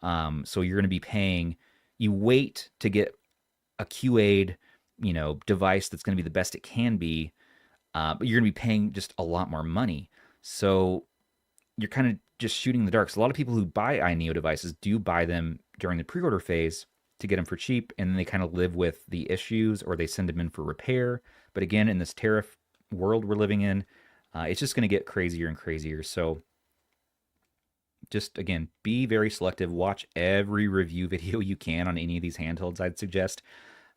So you're going to be paying, you wait to get a QA'd, you know, device that's going to be the best it can be, but you're going to be paying just a lot more money. So you're kind of just shooting in the dark. So a lot of people who buy AYANEO devices do buy them during the pre-order phase to get them for cheap, and then they kind of live with the issues, or they send them in for repair. But again, in this tariff world we're living in, it's just going to get crazier and crazier. So just, again, be very selective. Watch every review video you can on any of these handhelds, I'd suggest,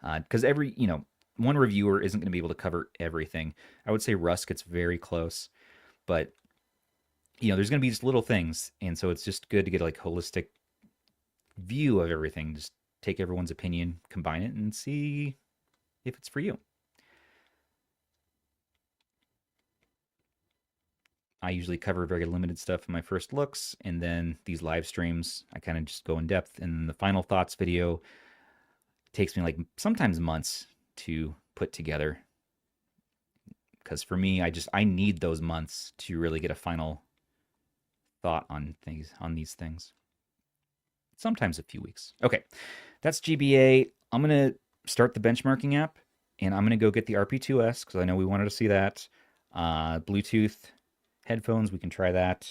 because one reviewer isn't going to be able to cover everything. I would say Russ gets very close, but there's going to be just little things, and so it's just good to get like holistic view of everything. Just take everyone's opinion, combine it, and see if it's for you. I usually cover very limited stuff in my first looks, and then these live streams, I kind of just go in depth. And the final thoughts video takes me like sometimes months to put together, because for me, I need those months to really get a final thought on these things. Sometimes a few weeks. Okay, that's GBA. I'm gonna start the benchmarking app, and I'm gonna go get the RP2S because I know we wanted to see that. Bluetooth headphones, we can try that.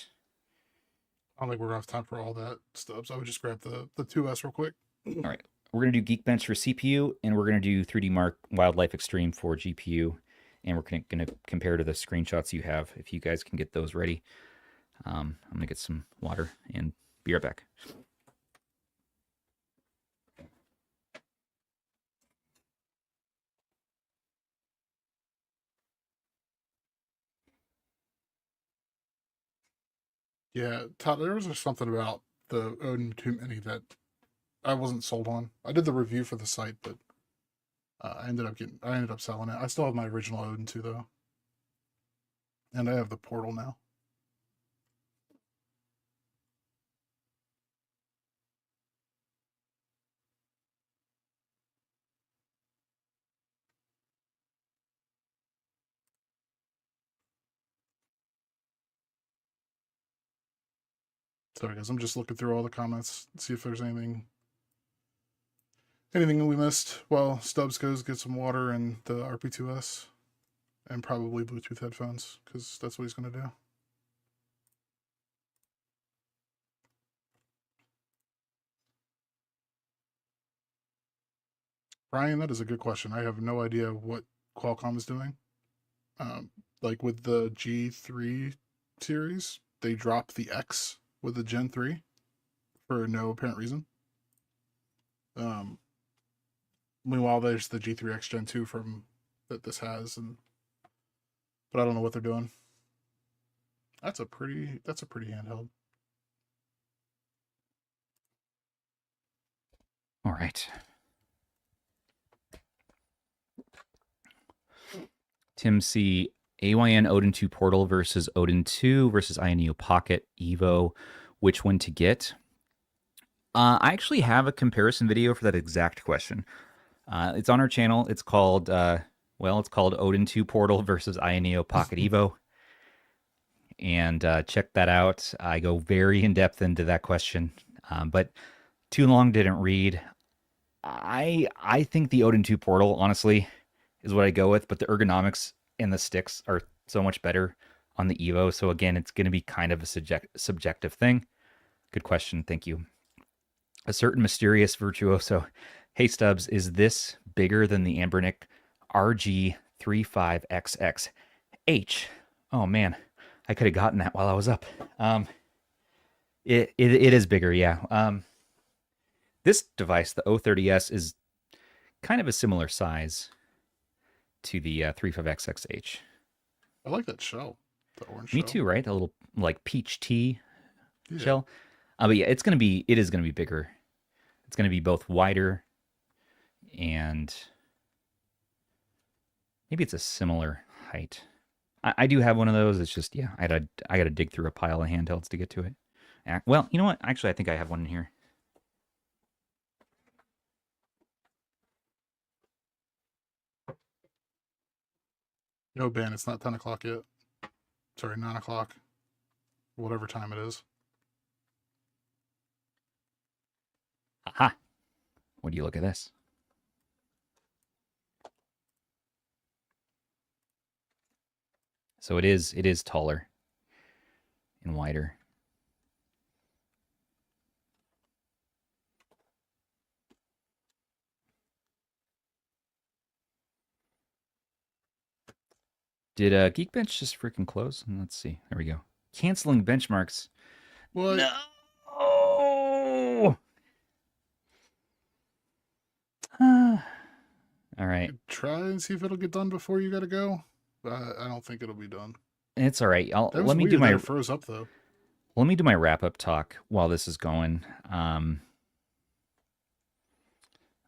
I don't think we're gonna have time for all that, Stubbs. I would just grab the 2S real quick. All right, we're gonna do Geekbench for CPU, and we're gonna do 3D Mark Wildlife Extreme for GPU, and we're gonna compare to the screenshots you have. If you guys can get those ready, I'm gonna get some water and be right back. Yeah, Todd, there was just something about the Odin 2 Mini that I wasn't sold on. I did the review for the site, but I ended up selling it. I still have my original Odin 2 though, and I have the Portal now. Sorry guys, I'm just looking through all the comments, see if there's anything we missed. Well, Stubbs goes get some water and the RP2S, and probably Bluetooth headphones, because that's what he's going to do. Brian, that is a good question. I have no idea what Qualcomm is doing. Like with the G3 series, they dropped the X with the Gen 3 for no apparent reason. Meanwhile, there's the G3x Gen 2 that this has, but I don't know what they're doing. That's a pretty handheld. All right. Tim C. AYN Odin 2 Portal versus Odin 2 versus AYANEO Pocket Evo. Which one to get? I actually have a comparison video for that exact question. It's on our channel. It's called, it's called Odin 2 Portal versus AYANEO Pocket Evo. And check that out. I go very in-depth into that question. But too long didn't read. I think the Odin 2 Portal, honestly, is what I go with. But the ergonomics and the sticks are so much better on the Evo. So again, it's going to be kind of a subjective thing. Good question. Thank you. A certain mysterious virtuoso. Hey, Stubbs, is this bigger than the Anbernic RG35XX-H? Oh, man. I could have gotten that while I was up. It is bigger, yeah. This device, the O30S, is kind of a similar size to the 35XX-H. I like that shell. The orange Me shell. too, right? A little like peach tea shell. But yeah, it is going to be bigger. It's going to be both wider and maybe it's a similar height. I do have one of those. It's just, yeah, I got to dig through a pile of handhelds to get to it. Well, you know what? Actually, I think I have one in here. No, Ben, it's not 10 o'clock yet. Sorry, 9 o'clock. Whatever time it is. Aha. What do you look at this? So it is taller and wider. Did Geekbench just freaking close? Let's see. There we go. Canceling benchmarks. What? No. All right. Try and see if it'll get done before you gotta go. I don't think it'll be done. It's all right. Let me do my. It froze up though. Let me do my wrap up talk while this is going. I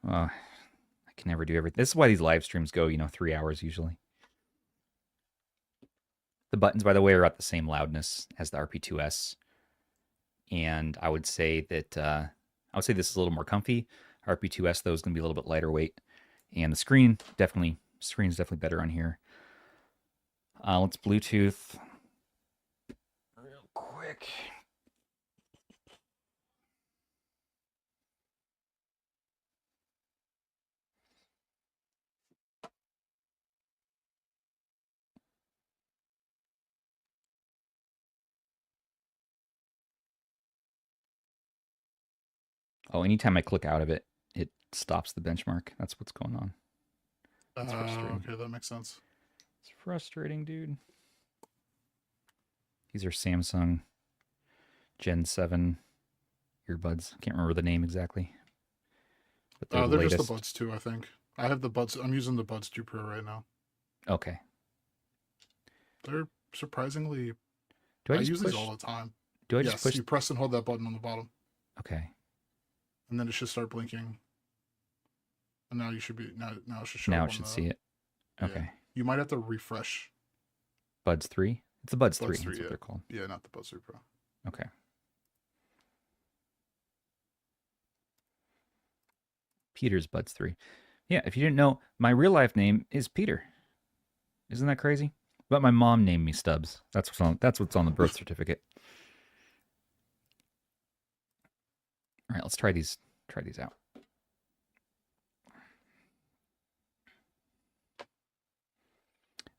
can never do everything. This is why these live streams go, 3 hours usually. The buttons, by the way, are at the same loudness as the RP2S, and I would say that this is a little more comfy. RP2S though is going to be a little bit lighter weight, and the screen's definitely better on here. Let's Bluetooth real quick. Oh, anytime I click out of it, it stops the benchmark. That's what's going on. That's frustrating. Okay, that makes sense. It's frustrating, dude. These are Samsung Gen 7 earbuds. I can't remember the name exactly. But they're just the Buds 2, I think. I have the Buds. I'm using the Buds 2 Pro right now. Okay. They're surprisingly. I use these all the time. Do I just push? You press and hold that button on the bottom. Okay. And then it should start blinking. And now you should be now it should show. Now it should see it. Okay. Yeah. You might have to refresh. Buds 3? It's the Buds 3. That's what they're called. Yeah, not the Buds 3 Pro. Okay. Peter's Buds 3. Yeah, if you didn't know, my real life name is Peter. Isn't that crazy? But my mom named me Stubbs. That's what's on the birth certificate. All right, let's try these out.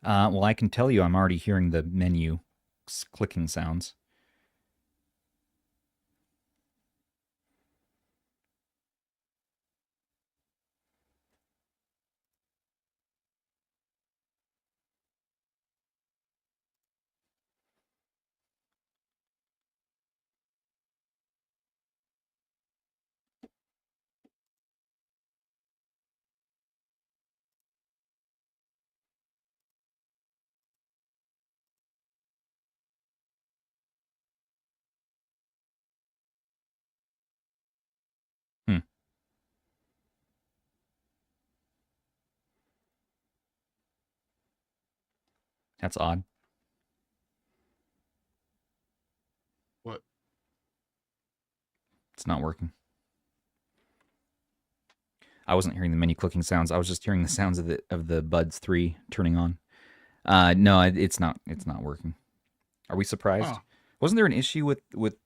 Well, I can tell you I'm already hearing the menu clicking sounds. That's odd. What? It's not working. I wasn't hearing the menu clicking sounds. I was just hearing the sounds of the Buds 3 turning on. No, it's not working. Are we surprised? Huh. Wasn't there an issue with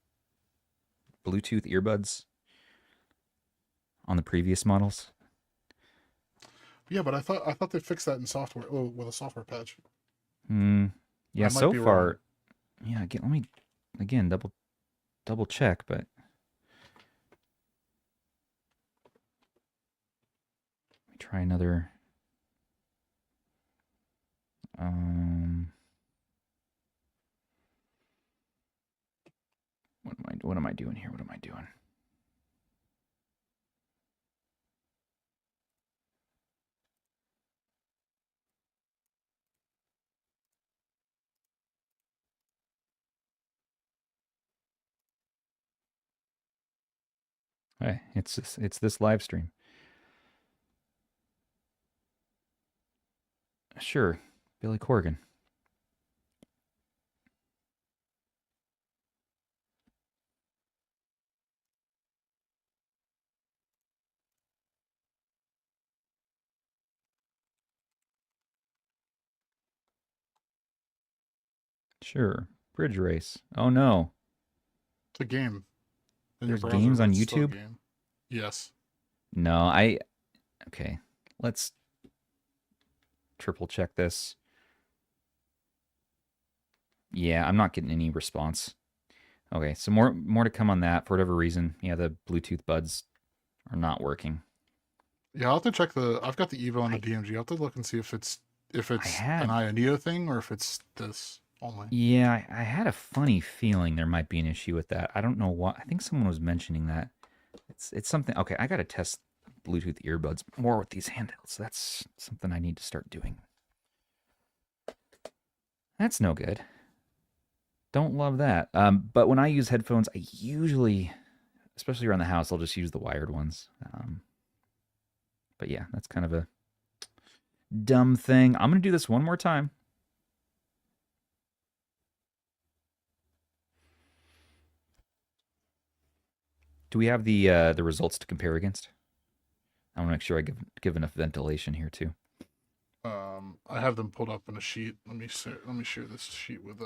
Bluetooth earbuds on the previous models? Yeah, but I thought they fixed that in software. Oh, with a software patch. Yeah, so far. Yeah, let me again double check, but let me try another. What am I doing here? What am I doing? Hey, it's this live stream. Sure, Billy Corgan. Sure, Bridge Race. Oh no, It's a game. there's games on YouTube. Yes. No, okay. Let's triple check this. Yeah, I'm not getting any response. Okay, so more to come on that. For whatever reason, yeah, the Bluetooth buds are not working. Yeah, I'll have to check I've got the Evo and the DMG. I'll have to look and see if it's an AYANEO thing or if it's this only. Yeah, I had a funny feeling there might be an issue with that. I don't know what. I think someone was mentioning that. It's something. Okay, I got to test Bluetooth earbuds more with these handhelds. That's something I need to start doing. That's no good. Don't love that. But when I use headphones, I usually, especially around the house, I'll just use the wired ones. But yeah, that's kind of a dumb thing. I'm going to do this one more time. Do we have the results to compare against? I want to make sure I give enough ventilation here too. I have them pulled up in a sheet. Let me share this sheet with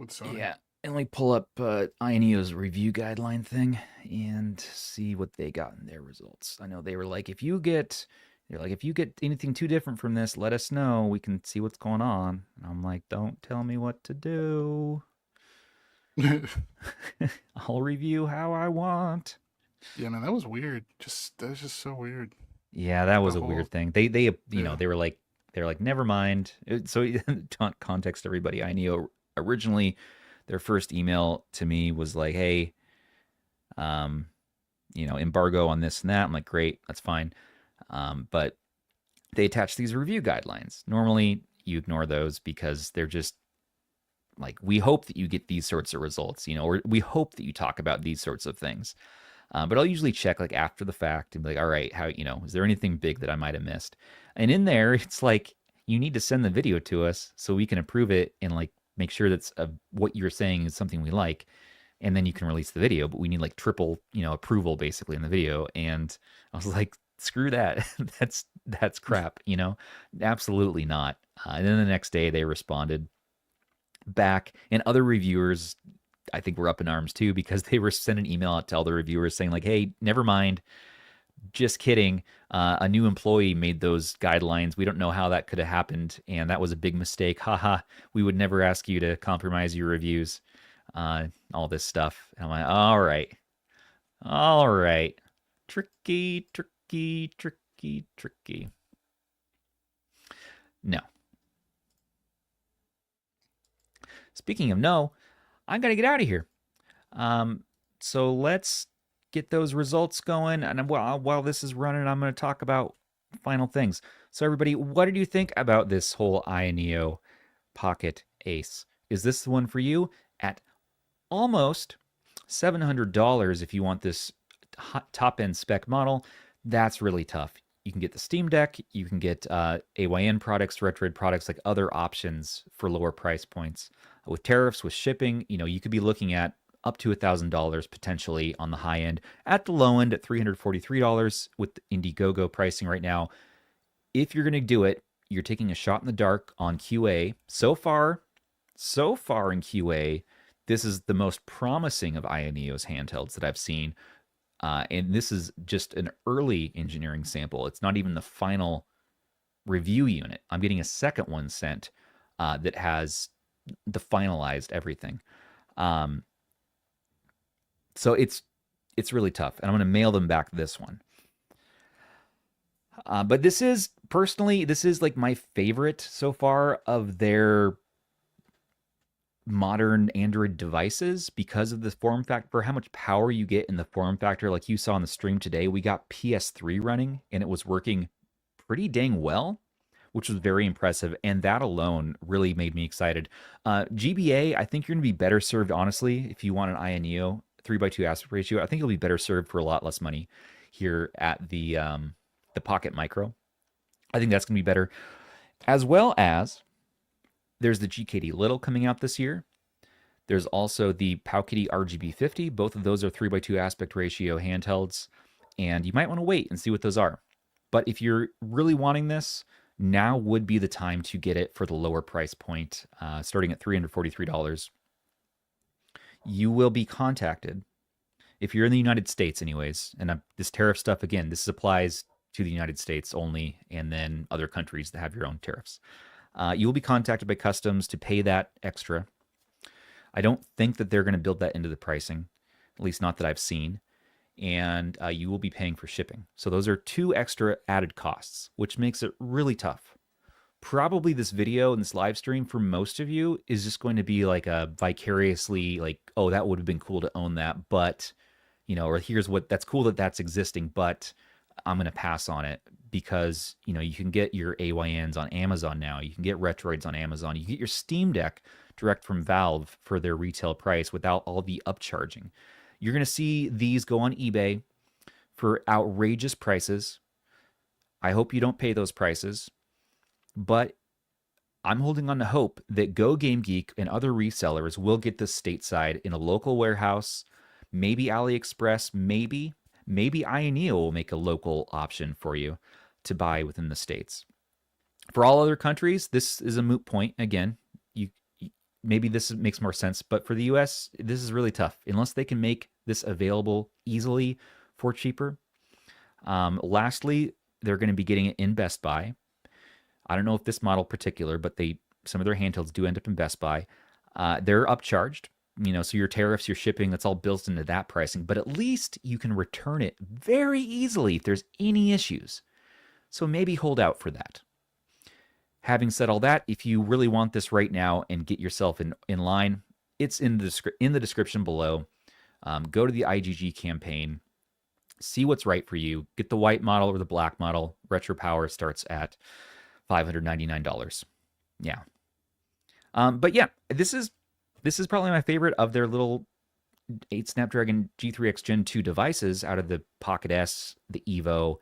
Sony. Yeah, and let me pull up AYANEO's review guideline thing and see what they got in their results. I know they were like, if you get anything too different from this, let us know. We can see what's going on. And I'm like, don't tell me what to do. I'll review how I want. Yeah, man, that was weird. That was just so weird. Yeah, that was a weird thing. They you know, they were like never mind. So context everybody. AYANEO originally their first email to me was like, hey, embargo on this and that. I'm like, great, that's fine. But they attach these review guidelines. Normally you ignore those because they're just like, we hope that you get these sorts of results, or we hope that you talk about these sorts of things. But I'll usually check like after the fact and be like, all right, how, is there anything big that I might have missed? And in there, it's like, you need to send the video to us so we can approve it and like make sure that's what you're saying is something we like. And then you can release the video, but we need like triple, approval basically in the video. And I was like, screw that. that's crap, absolutely not. And then the next day they responded back, and other reviewers, I think, were up in arms too, because they were sending an email out to all the reviewers saying like, hey, never mind. Just kidding. A new employee made those guidelines. We don't know how that could have happened. And that was a big mistake. Haha. We would never ask you to compromise your reviews. All this stuff. And I'm like, all right. Tricky. No. Speaking of no, I got to get out of here. So let's get those results going. And while this is running, I'm going to talk about final things. So everybody, what did you think about this whole AYANEO Pocket Ace? Is this the one for you? At almost $700 if you want this top-end spec model, that's really tough. You can get the Steam Deck, you can get AYN products, Retroid products, like other options for lower price points. With tariffs, with shipping, you could be looking at up to $1,000 potentially on the high end. At the low end, at $343 with the Indiegogo pricing right now. If you're going to do it, you're taking a shot in the dark on QA. So far in QA, this is the most promising of AYANEO's handhelds that I've seen. And this is just an early engineering sample. It's not even the final review unit. I'm getting a second one sent that has the finalized everything. So it's really tough. And I'm going to mail them back this one. But this is like my favorite so far of their modern Android devices because of the form factor, for how much power you get in the form factor. Like you saw on the stream today, we got PS3 running and it was working pretty dang well, which was very impressive. And that alone really made me excited. GBA, I think you're going to be better served, honestly, if you want an AYANEO 3x2 aspect ratio. I think you'll be better served for a lot less money here at the Pocket Micro. I think that's going to be better. As well as there's the GKD Little coming out this year. There's also the Powkiddy RGB50. Both of those are 3x2 aspect ratio handhelds. And you might want to wait and see what those are. But if you're really wanting this, now would be the time to get it for the lower price point, starting at $343. You will be contacted, if you're in the United States anyways, and this tariff stuff, again, this applies to the United States only, and then other countries that have your own tariffs. You will be contacted by customs to pay that extra. I don't think that they're going to build that into the pricing, at least not that I've seen. And you will be paying for shipping. So those are 2 extra added costs, which makes it really tough. Probably this video and this live stream for most of you is just going to be like a vicariously like, oh, that would have been cool to own that, but, you know, or here's what, that's cool that that's existing, but I'm going to pass on it because, you know, you can get your AYNs on Amazon now. You can get Retroids on Amazon. You can get your Steam Deck direct from Valve for their retail price without all the upcharging. You're going to see these go on eBay for outrageous prices. I hope you don't pay those prices, but I'm holding on to hope that Go Game Geek and other resellers will get this stateside in a local warehouse, maybe AliExpress, maybe AYANEO will make a local option for you to buy within the States. For all other countries, this is a moot point. Again, maybe this makes more sense, but for the US, this is really tough unless they can make this available easily for cheaper. Lastly, they're going to be getting it in Best Buy. I don't know if this model particular, but some of their handhelds do end up in Best Buy. They're upcharged, you know, so your tariffs, your shipping, that's all built into that pricing, but at least you can return it very easily if there's any issues. So maybe hold out for that. Having said all that, if you really want this right now and get yourself in line, it's in the description below. Go to the IGG campaign, see what's right for you. Get the white model or the black model. Retro Power starts at $599. Yeah. But yeah, this is probably my favorite of their little 8 Snapdragon G3x Gen 2 devices out of the Pocket S, the Evo,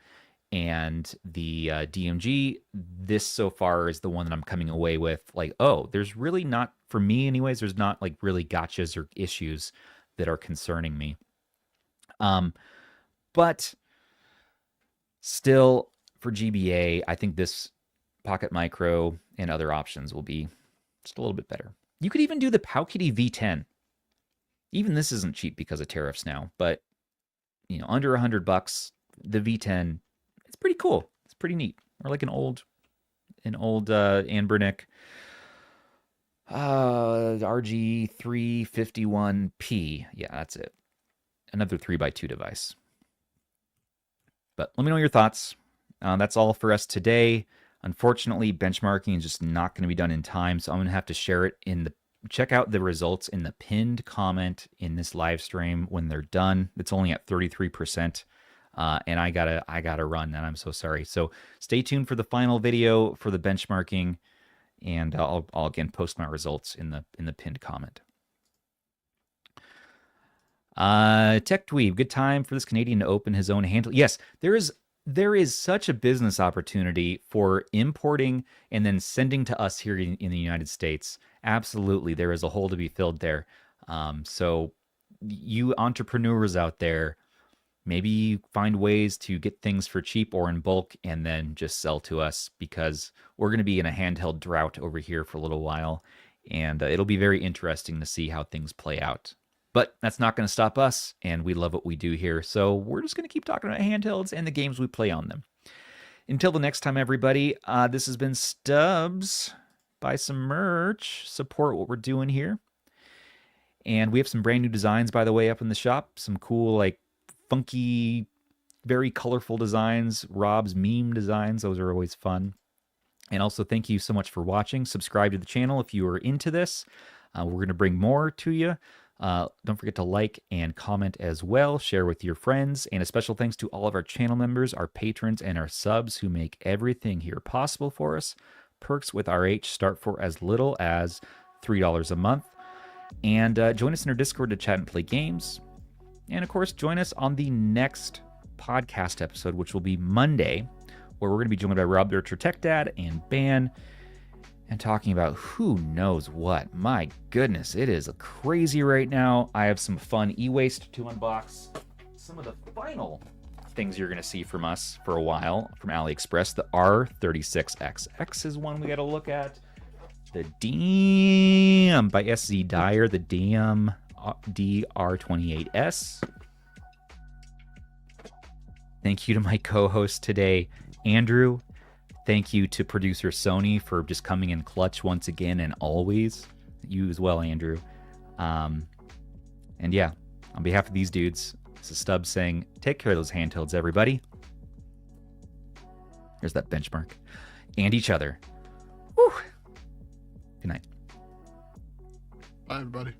and the DMG. This so far is the one that I'm coming away with like, oh, there's really not, for me anyways, there's not like really gotchas or issues that are concerning me. But still, for GBA, I think this Pocket Micro and other options will be just a little bit better. You could even do the Powkiddy V10. Even this isn't cheap because of tariffs now, but you know, under $100, the V10, it's pretty cool. It's pretty neat. Or like an old Anbernic RG351P. Yeah, that's it. Another 3x2 device. But let me know your thoughts. That's all for us today. Unfortunately, benchmarking is just not going to be done in time, so I'm going to have to share it check out the results in the pinned comment in this live stream when they're done. It's only at 33%, and I gotta run, and I'm so sorry. So stay tuned for the final video for the benchmarking, and I'll again post my results in the pinned comment. Tech Dweeb, good time for this Canadian to open his own handle. Yes, there is such a business opportunity for importing and then sending to us here in the United States. Absolutely, there is a hole to be filled there. So you entrepreneurs out there, maybe find ways to get things for cheap or in bulk and then just sell to us, because we're going to be in a handheld drought over here for a little while, and it'll be very interesting to see how things play out. But that's not going to stop us, and we love what we do here, so we're just going to keep talking about handhelds and the games we play on them. Until the next time, everybody, this has been Stubbs. Buy some merch, support what we're doing here. And we have some brand new designs, by the way, up in the shop. Some cool, like, funky, very colorful designs. Rob's meme designs. Those are always fun. And also, thank you so much for watching. Subscribe to the channel if you are into this. We're going to bring more to you. Don't forget to like and comment as well. Share with your friends. And a special thanks to all of our channel members, our patrons, and our subs who make everything here possible for us. Perks with RH start for as little as $3 a month. And join us in our Discord to chat and play games. And of course, join us on the next podcast episode, which will be Monday, where we're going to be joined by Rob the Retro Tech Dad and Ban, and talking about who knows what. My goodness, it is crazy right now. I have some fun e-waste to unbox. Some of the final things you're going to see from us for a while from AliExpress. The R36XX is one we got to look at. The Damn by SZ Dyer, the Damn DR28S. Thank you to my co-host today, Andrew. Thank you to producer Sony for just coming in clutch once again and always. You as well, Andrew. And yeah, on behalf of these dudes, this is Stubbs saying, take care of those handhelds, everybody. Here's that benchmark. And each other. Whew. Good night. Bye, everybody.